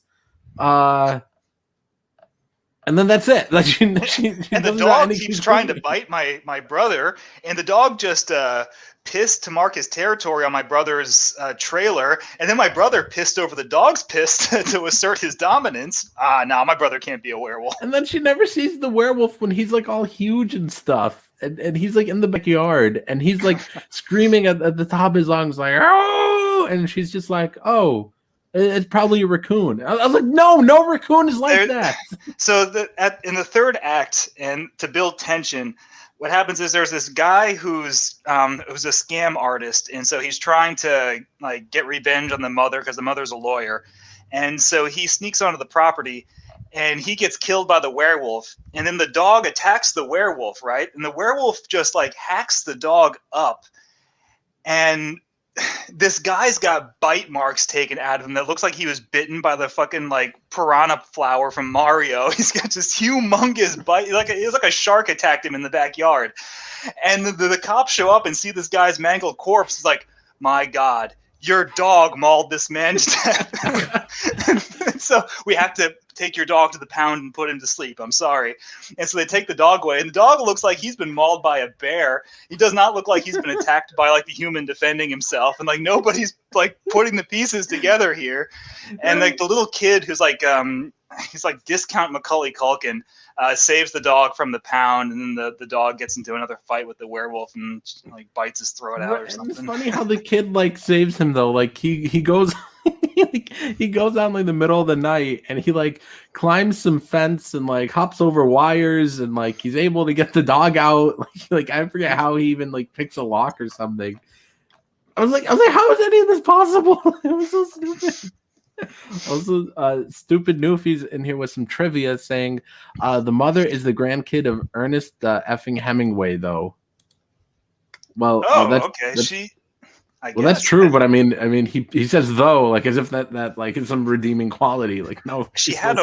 And then that's it. Like she and the dog keeps trying to bite my brother, and the dog just pissed to mark his territory on my brother's trailer, and then my brother pissed over the dog's piss to assert his dominance. No, my brother can't be a werewolf. And then she never sees the werewolf when he's like all huge and stuff, and he's like in the backyard, and he's like screaming at the top of his lungs like, oh, and she's just like, oh, it's probably a raccoon. I was like, no raccoon is like that. So in the third act, and to build tension, what happens is there's this guy who's a scam artist, and so he's trying to like get revenge on the mother because the mother's a lawyer, and so he sneaks onto the property, and he gets killed by the werewolf. And then the dog attacks the werewolf, right? And the werewolf just like hacks the dog up. And this guy's got bite marks taken out of him that looks like he was bitten by the fucking like piranha flower from Mario. He's got this humongous bite. It was like a shark attacked him in the backyard. And the cops show up and see this guy's mangled corpse. It's like, my God, your dog mauled this man to death. So we have to take your dog to the pound and put him to sleep. I'm sorry. And so they take the dog away, and the dog looks like he's been mauled by a bear. He does not look like he's been attacked by like the human defending himself. And like nobody's like putting the pieces together here. And like the little kid who's like he's like discount Macaulay Culkin saves the dog from the pound, and then the dog gets into another fight with the werewolf and like bites his throat out or something. It's funny how the kid like saves him though. Like he goes he goes out in like the middle of the night and he like climbs some fence and like hops over wires and like he's able to get the dog out. Like I forget how he even like picks a lock or something. I was like, how is any of this possible? It was so stupid. Also, stupid Newfies in here with some trivia saying the mother is the grandkid of Ernest effing Hemingway, though. Well, that's true, but I mean, he says though, like as if that like is some redeeming quality. Like no, she had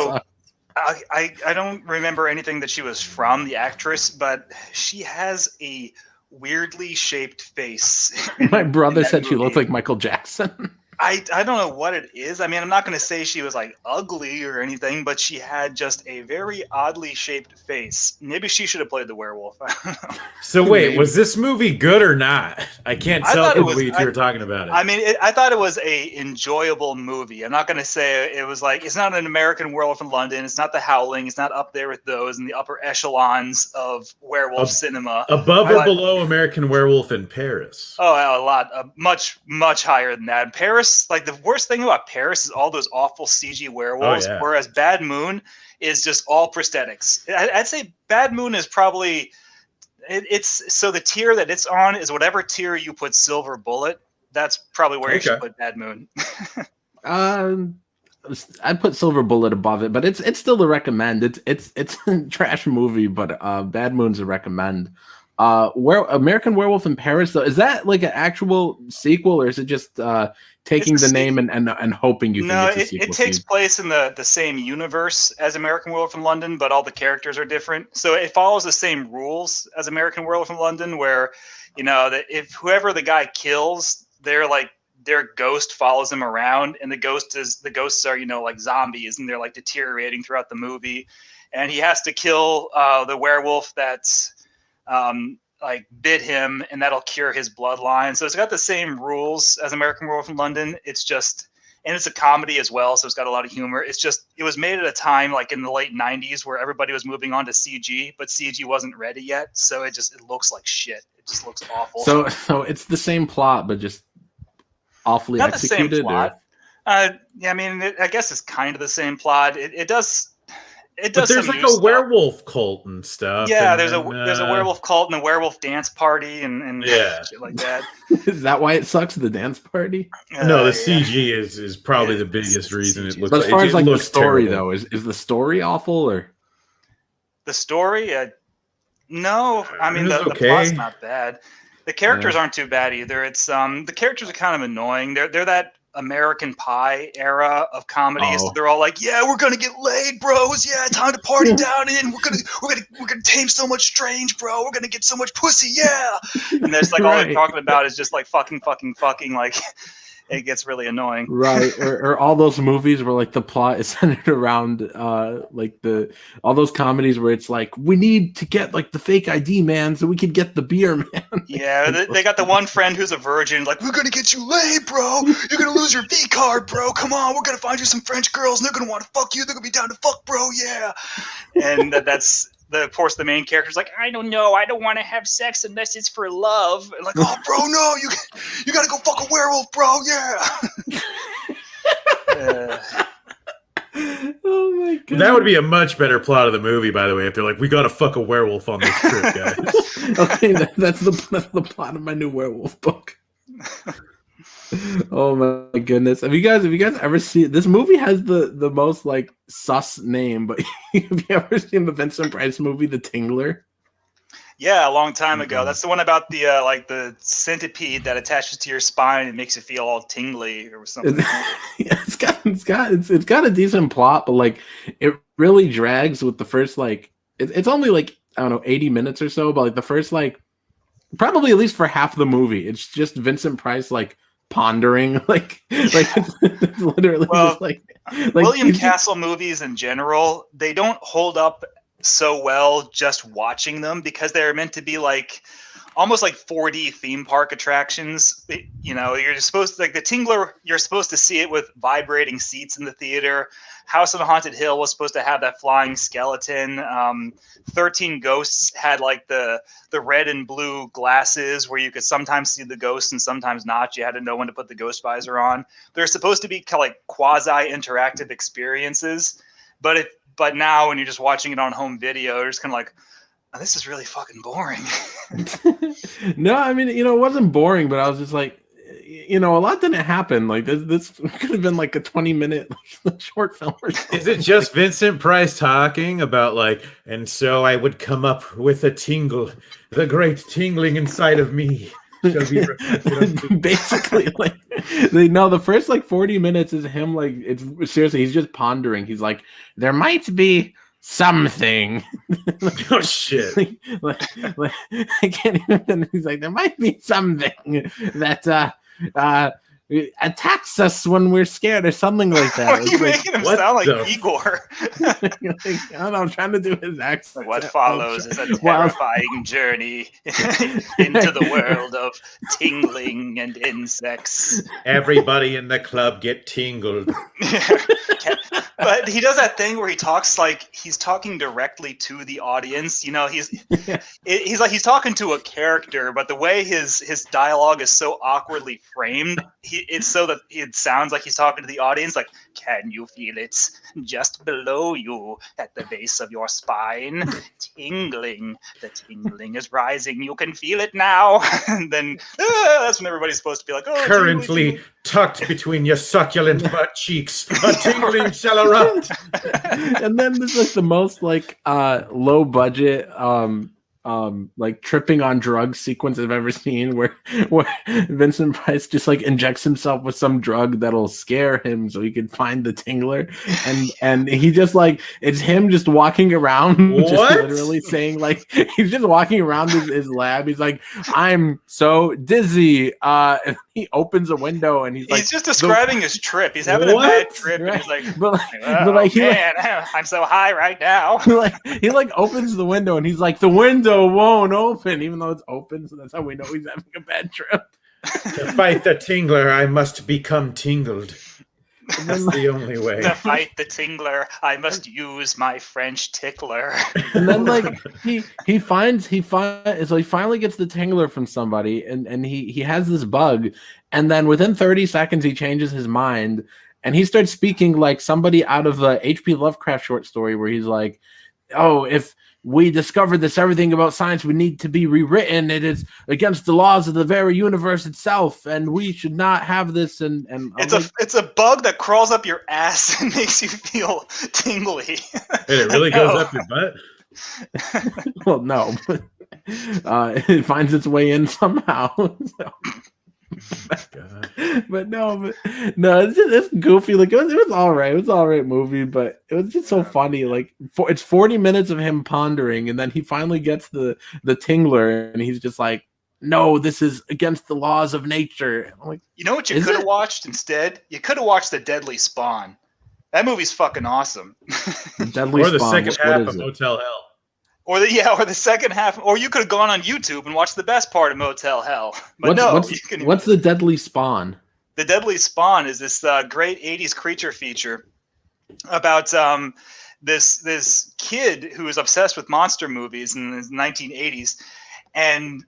I don't remember anything that she was from, the actress, but she has a weirdly shaped face. My brother said she looked like Michael Jackson. I don't know what it is. I mean, I'm not going to say she was like ugly or anything, but she had just a very oddly shaped face. Maybe she should have played the werewolf. I don't know. So wait, was this movie good or not? I can't tell you were talking about it. I mean, I thought it was a enjoyable movie. I'm not going to say it was like, it's not an American Werewolf in London. It's not The Howling. It's not up there with those in the upper echelons of werewolf cinema. Above or below American Werewolf in Paris? Oh, a lot. Much, much higher than that. Paris, like the worst thing about Paris is all those awful CG werewolves, whereas Bad Moon is just all prosthetics. I'd say Bad Moon is probably it's so the tier that it's on is whatever tier you put Silver Bullet. That's probably where you should put Bad Moon. I'd put Silver Bullet above it, but it's still a recommend. It's a trash movie, but Bad Moon's a recommend. American Werewolf in Paris, though, is that like an actual sequel, or is it just taking the name and hoping you can get a sequel? It takes place in the same universe as American Werewolf in London, but all the characters are different. So it follows the same rules as American Werewolf in London, where that if whoever the guy kills, their ghost follows him around, and the ghosts are like zombies, and they're like deteriorating throughout the movie, and he has to kill the werewolf that's like bit him, and that'll cure his bloodline. So it's got the same rules as American Werewolf in London. It's just, and it's a comedy as well, so it's got a lot of humor. It's just, it was made at a time like in the late 90s where everybody was moving on to CG, but CG wasn't ready yet, so it looks like shit. It just looks awful. So it's the same plot, but just awfully not executed. The same plot. I mean, I guess it's kind of the same plot. It does. But there's like a werewolf cult and stuff. Yeah, there's a werewolf cult and a werewolf dance party and shit like that. Is that why it sucks? The dance party? No, the CG is probably the biggest reason it looks. But as far as like the story though, is the story awful or the story? No, I mean the plot's not bad. The characters aren't too bad either. It's the characters are kind of annoying. They're that American Pie era of comedies. Oh. They're all like, "Yeah, we're gonna get laid, bros. Yeah, time to party down in. We're gonna tame so much strange, bro. We're gonna get so much pussy, yeah." And that's like all they're talking about is just like fucking. Like it gets really annoying. Right. Or all those movies where like the plot is centered around like all those comedies where it's like, we need to get like the fake ID man so we can get the beer man. Yeah, they got the one friend who's a virgin, like, we're gonna get you laid, bro. You're gonna lose your V card, bro. Come on, we're gonna find you some French girls and they're gonna want to fuck you. They're gonna be down to fuck, bro, yeah. And that's of course the main character's like, I don't know, I don't want to have sex unless it's for love. And like, oh bro, no, you gotta go fuck a werewolf, bro, yeah. Oh my god. That would be a much better plot of the movie, by the way, if they're like, we gotta fuck a werewolf on this trip, guys. Okay, that's the plot of my new werewolf book. Oh my goodness! Have you guys ever seen this movie? Has the most like sus name, but have you ever seen the Vincent Price movie, The Tingler? Yeah, a long time ago. That's the one about the like the centipede that attaches to your spine and makes you feel all tingly or something. Yeah, it's got a decent plot, but like it really drags with the first like it's only like I don't know 80 minutes or so, but like the first like probably at least for half the movie, it's just Vincent Price like pondering it's literally Well, just like William Castle movies in general, they don't hold up so well just watching them because they're meant to be like almost like 4D theme park attractions. You know, you're supposed to, like the Tingler, you're supposed to see it with vibrating seats in the theater. House on Haunted Hill was supposed to have that flying skeleton. 13 Ghosts had like the red and blue glasses where you could sometimes see the ghost and sometimes not. You had to know when to put the ghost visor on. They're supposed to be kind of like quasi interactive experiences, but now when you're just watching it on home video, you're just kind of like, oh, this is really fucking boring. No, I mean, it wasn't boring, but I was just like, a lot didn't happen. Like this could have been like a 20-minute short film or something. Is it just Vincent Price talking about like, and so I would come up with a tingle, the great tingling inside of me shall be basically like the first like 40 minutes is him like it's seriously he's just pondering. He's like, there might be something. Oh shit. like, I can't even. He's like, there might be something that attacks us when we're scared or something like that. Why are you making him sound like Igor? I don't know, I'm trying to do his accent. What follows is a terrifying journey into the world of tingling and insects. Everybody in the club get tingled. But he does that thing where he talks like he's talking directly to the audience. He's like he's talking to a character, but the way his dialogue is so awkwardly framed, it's so that it sounds like he's talking to the audience. Like, can you feel it just below you at the base of your spine? Tingling. The tingling is rising. You can feel it now. And then that's when everybody's supposed to be like, oh, currently tucked between your succulent butt cheeks, a tingling shall erupt. And then there's like the most like low budget like tripping on drugs sequence I've ever seen where Vincent Price just like injects himself with some drug that'll scare him so he can find the tingler, and he just like it's him just walking around just literally saying like he's just walking around his lab. He's like, I'm so dizzy. And he opens a window and he's just describing his trip. He's having a bad trip, and he's like, I'm so high right now. He opens the window and he's like, the window won't open, even though it's open. So that's how we know he's having a bad trip. To fight the tingler, I must become tingled. That's the only way. To fight the tingler, I must use my French tickler. And then like he finally gets the tingler from somebody, and he has this bug, and then within 30 seconds he changes his mind and he starts speaking like somebody out of the H.P. Lovecraft short story where he's like, oh, if we discovered this everything about science would need to be rewritten. It is against the laws of the very universe itself, and we should not have this. And it's a bug that crawls up your ass and makes you feel tingly. And it really goes up your butt? Well, no. It finds its way in somehow. So. But it's just goofy. Like it was all right. It was all right movie, but it was just so funny. Like it's 40 minutes of him pondering, and then he finally gets the tingler, and he's just like, "No, this is against the laws of nature." I'm like, you know what you could have watched instead? You could have watched The Deadly Spawn. That movie's fucking awesome. Or the second half of Motel Hell. Or the second half, or you could have gone on YouTube and watched the best part of Motel Hell. But what's the Deadly Spawn? The Deadly Spawn is this great 80s creature feature about this kid who is obsessed with monster movies in the 1980s, and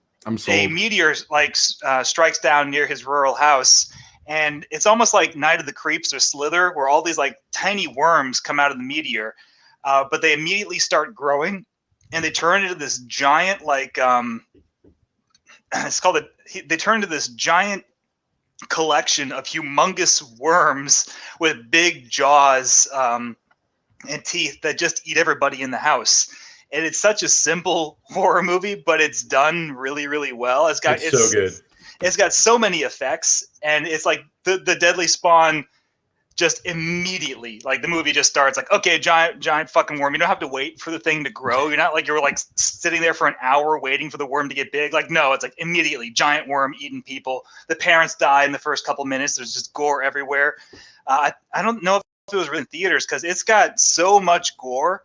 a meteor strikes down near his rural house, and it's almost like Night of the Creeps or Slither, where all these like tiny worms come out of the meteor, but they immediately start growing. And they turn into this giant, they turn into this giant collection of humongous worms with big jaws and teeth that just eat everybody in the house. And it's such a simple horror movie, but it's done really, really well. It's so good. It's got so many effects, and it's like the deadly spawn just immediately, like the movie just starts like, okay, giant fucking worm. You don't have to wait for the thing to grow. You're not like you're like sitting there for an hour waiting for the worm to get big. Like, no, it's like immediately giant worm eating people. The parents die in the first couple minutes. There's just gore everywhere. I don't know if it was in theaters because it's got so much gore,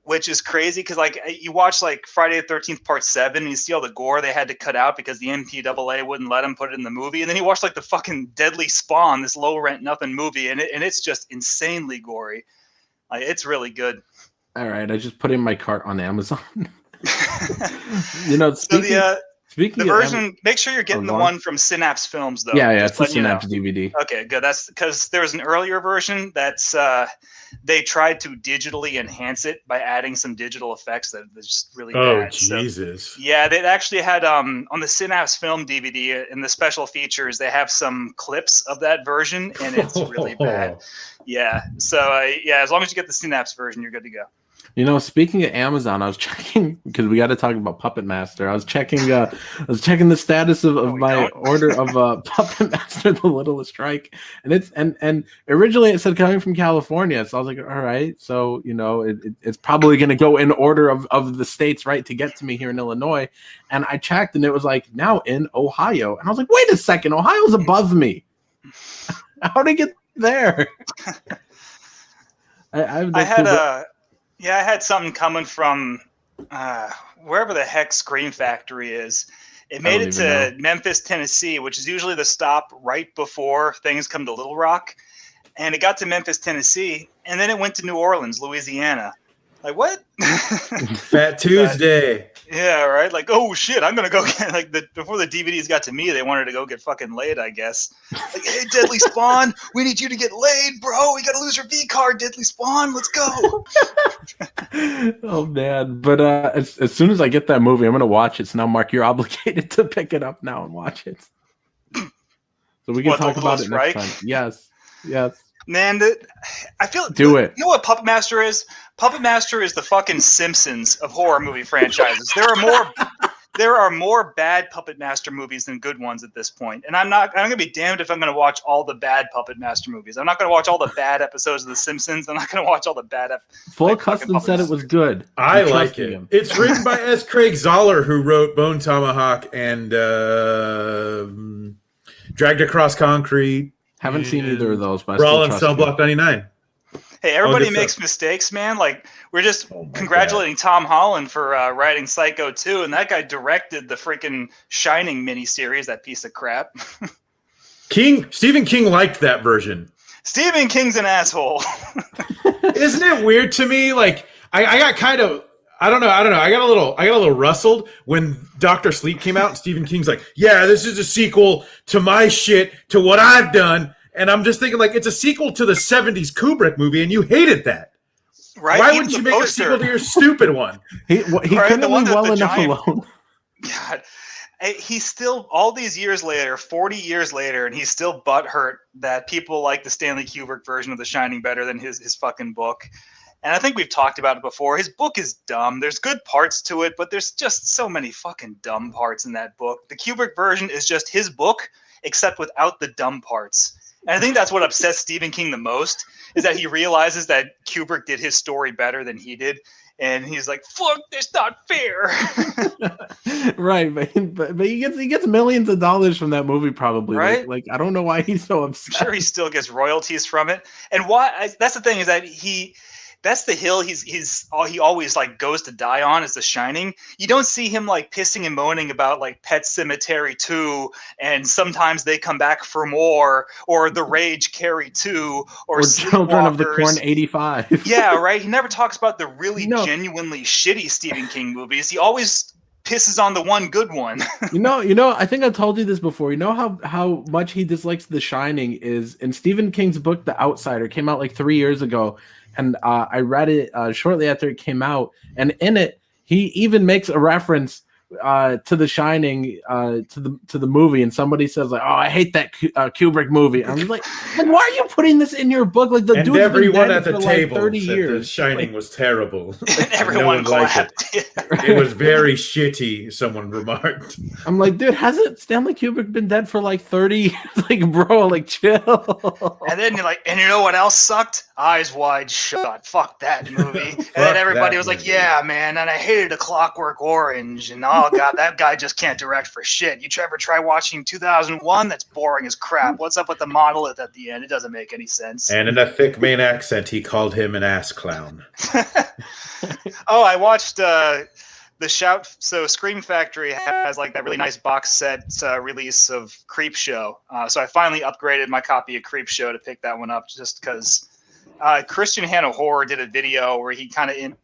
which is crazy because like you watch like Friday the 13th Part 7 and you see all the gore they had to cut out because the MPAA wouldn't let them put it in the movie. And then you watch like the fucking Deadly Spawn, this low rent nothing movie, and it's just insanely gory. Like, it's really good. All right, I just put in my cart on Amazon. Speaking the version, make sure you're getting the one from Synapse Films, though. Yeah, it's a Synapse DVD. Okay, good. That's because there was an earlier version that's they tried to digitally enhance it by adding some digital effects that's just really bad. Oh, Jesus. So, yeah, they actually had on the Synapse Film DVD in the special features, they have some clips of that version, and it's really bad. Yeah, so as long as you get the Synapse version, you're good to go. Speaking of Amazon, I was checking because we got to talk about Puppet Master. I was checking the status of my order of Puppet Master: The Littlest Strike, and originally it said coming from California, so I was like, all right, so it's probably going to go in order of the states, right, to get to me here in Illinois, and I checked and it was like now in Ohio, and I was like, wait a second, Ohio's above me. How did it get there? I had something coming from wherever the heck Scream Factory is. It made it to Memphis, Tennessee, which is usually the stop right before things come to Little Rock. And it got to Memphis, Tennessee, and then it went to New Orleans, Louisiana. Like, what? Fat Tuesday. Yeah, right? Like, oh, shit, I'm going to go get, like, before the DVDs got to me, they wanted to go get fucking laid, I guess. Like, hey, Deadly Spawn, we need you to get laid, bro. We got to lose your V-card, Deadly Spawn. Let's go. Oh, man. But as soon as I get that movie, I'm going to watch it. So now, Mark, you're obligated to pick it up now and watch it. So we can talk about it next time. Yes. Man, I feel it. You know what Puppet Master is? Puppet Master is the fucking Simpsons of horror movie franchises. There are more bad Puppet Master movies than good ones at this point. And I'm gonna be damned if I'm gonna watch all the bad Puppet Master movies. I'm not gonna watch all the bad episodes of The Simpsons. I'm not gonna watch all the bad Full Custom said it was good. I like it. It's written by S. Craig Zoller, who wrote Bone Tomahawk and Dragged Across Concrete. Haven't seen either of those, but Brawl and Cell Block 99. Hey, everybody makes mistakes, man. Like, we're just congratulating Tom Holland for writing Psycho 2, and that guy directed the freaking Shining miniseries, that piece of crap. Stephen King liked that version. Stephen King's an asshole. Isn't it weird to me? Like, I got kind of, I don't know. I got a little rustled when Dr. Sleep came out and Stephen King's like, yeah, this is a sequel to my shit, to what I've done. And I'm just thinking, like, it's a sequel to the 70s Kubrick movie, and you hated that. Right? Why wouldn't you make a sequel to your stupid one? He couldn't leave well enough alone. God. He's still, all these years later, 40 years later, and he's still butthurt that people like the Stanley Kubrick version of The Shining better than his fucking book. And I think we've talked about it before. His book is dumb. There's good parts to it, but there's just so many fucking dumb parts in that book. The Kubrick version is just his book, except without the dumb parts. And I think that's what upsets Stephen King the most, is that he realizes that Kubrick did his story better than he did. And he's like, fuck, that's not fair. Right, but he gets millions of dollars from that movie, probably. Right? Like I don't know why he's so upset. I'm sure he still gets royalties from it. And that's the thing, is that that's the hill he always like goes to die on, is The Shining. You don't see him like pissing and moaning about like Pet Sematary 2 and Sometimes They Come Back for More, or The Rage Carrie 2, or Children of the Corn 85. Yeah, right. He never talks about the really genuinely shitty Stephen King movies. He always pisses on the one good one. you know, I think I told you this before. You know how much he dislikes The Shining is in Stephen King's book, The Outsider, came out like 3 years ago. And I read it shortly after it came out. And in it, he even makes a reference to The Shining, to the movie, and somebody says like, "Oh, I hate that Kubrick movie," I'm like, why are you putting this in your book? Like the and dude's everyone been at the for table like 30 said years. The Shining was terrible. And everyone clapped. It was very shitty. Someone remarked. I'm like, dude, hasn't Stanley Kubrick been dead for like 30 years? Like, bro, like chill. And then you're like, and you know what else sucked? Eyes Wide Shut. Fuck that movie. And then everybody was like, yeah, man. And I hated A Clockwork Orange. And oh god, that guy just can't direct for shit. You ever try watching 2001? That's boring as crap. What's up with the monolith at the end? It doesn't make any sense. And in a thick Maine accent, he called him an ass clown. Oh, I watched the Shout. So Scream Factory has like that really nice box set release of Creepshow. So I finally upgraded my copy of Creepshow to pick that one up just because Christian Hanna Horror did a video where he kind of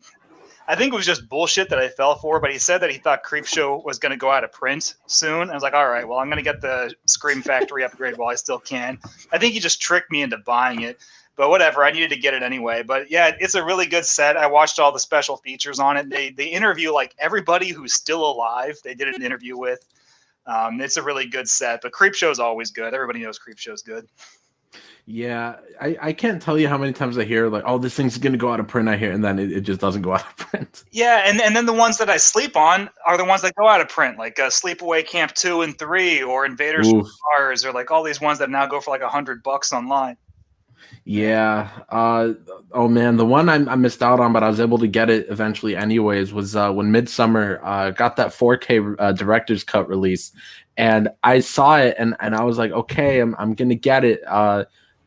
I think it was just bullshit that I fell for, but he said that he thought Creepshow was going to go out of print soon. I was like, all right, well, I'm going to get the Scream Factory upgrade while I still can. I think he just tricked me into buying it, but whatever. I needed to get it anyway. But yeah, it's a really good set. I watched all the special features on it. They interview like everybody who's still alive. They did an interview with. It's a really good set, but Creepshow is always good. Everybody knows Creepshow is good. Yeah, I can't tell you how many times I hear like, oh, this thing's going to go out of print, I hear, and then it just doesn't go out of print. Yeah, and then the ones that I sleep on are the ones that go out of print, like Sleepaway Camp 2 and 3 or Invaders from Mars or like all these ones that now go for like $100 online. Yeah. Oh, man, the one I missed out on, but I was able to get it eventually anyways, was when Midsummer got that 4K director's cut release. And I saw it, and I was like, okay, I'm going to get it.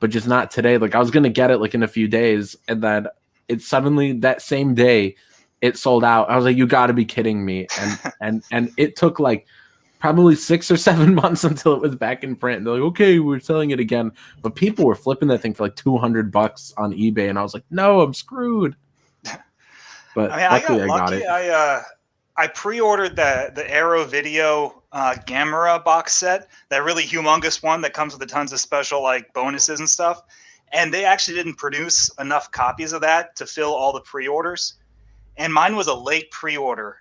But just not today. Like I was gonna get it like in a few days, and then it suddenly that same day it sold out. I was like, you got to be kidding me! And it took like probably 6 or 7 months until it was back in print. And they're like, okay, we're selling it again, but people were flipping that thing for like $200 on eBay, and I was like, no, I'm screwed. But luckily I got it. I pre-ordered the Arrow Video Gamera box set, that really humongous one that comes with tons of special like bonuses and stuff. And they actually didn't produce enough copies of that to fill all the pre-orders. And mine was a late pre-order,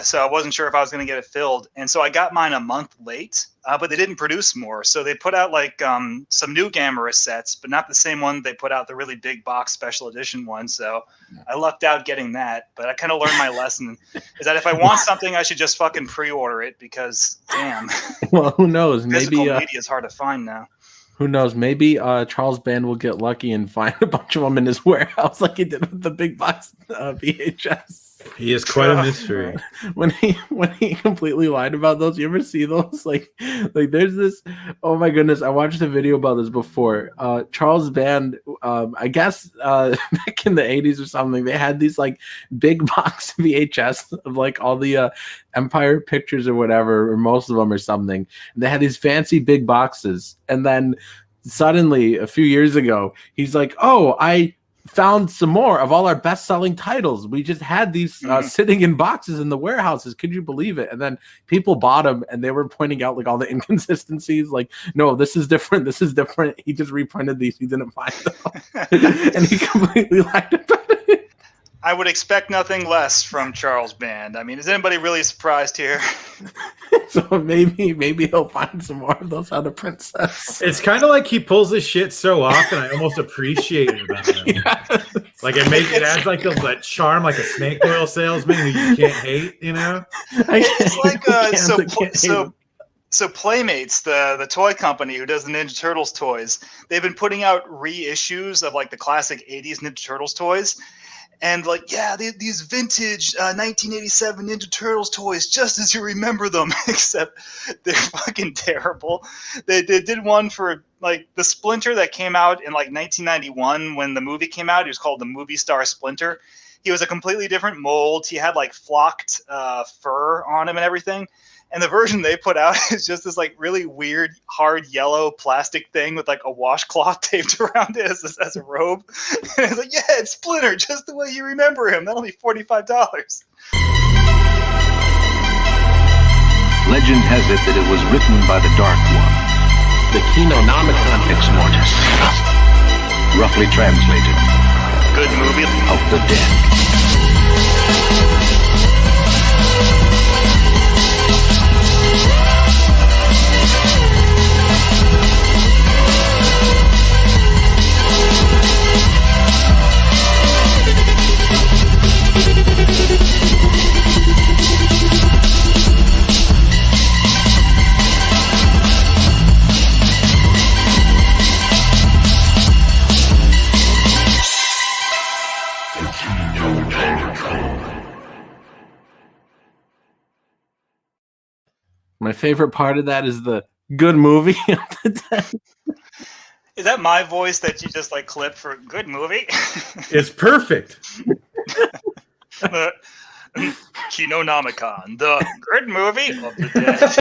so I wasn't sure if I was going to get it filled. And so I got mine a month late, but they didn't produce more. So they put out like some new Gamera sets, but not the same one they put out, the really big box special edition one. So I lucked out getting that. But I kind of learned my lesson, is that if I want something, I should just fucking pre-order it because, damn. Well, who knows? Physical media is hard to find now. Who knows? Maybe Charles Band will get lucky and find a bunch of them in his warehouse like he did with the big box VHS. He is quite a mystery. When he completely lied about those, you ever see those? Like there's this. Oh my goodness! I watched a video about this before. Charles Band, I guess back in the 80s or something, they had these like big box VHS of like all the Empire Pictures or whatever, or most of them or something. And they had these fancy big boxes, and then suddenly a few years ago, he's like, "Oh, I found some more of all our best-selling titles. We just had these sitting in boxes in the warehouses. Could you believe it?" And then people bought them, and they were pointing out like all the inconsistencies. Like, no, this is different. This is different. He just reprinted these. He didn't find them, and he completely lied about it. I would expect nothing less from Charles Band. I mean, is anybody really surprised here? So maybe he'll find some more of those out of Princess. It's kind of like he pulls this shit so often. I almost appreciate it about him. Yes. Like it adds like that charm, like a snake oil salesman who you can't hate. You know, it's like So Playmates, the toy company who does the Ninja Turtles toys, they've been putting out reissues of like the classic 80s Ninja Turtles toys. And like, yeah, these vintage 1987 Ninja Turtles toys, just as you remember them, except they're fucking terrible. They did one for like the Splinter that came out in like 1991 when the movie came out. He was called the Movie Star Splinter. He was a completely different mold. He had like flocked fur on him and everything. And the version they put out is just this like really weird, hard yellow plastic thing with like a washcloth taped around it as a robe. And it's like, yeah, it's Splinter, just the way you remember him. That'll be $45. Legend has it that it was written by the Dark One, the Kinonomicon Ex Mortis, roughly translated, good movie, of the dead. My favorite part of that is the good movie of the day. Is that my voice that you just like clipped for good movie? It's perfect. Kinonomicon, the good movie of the day.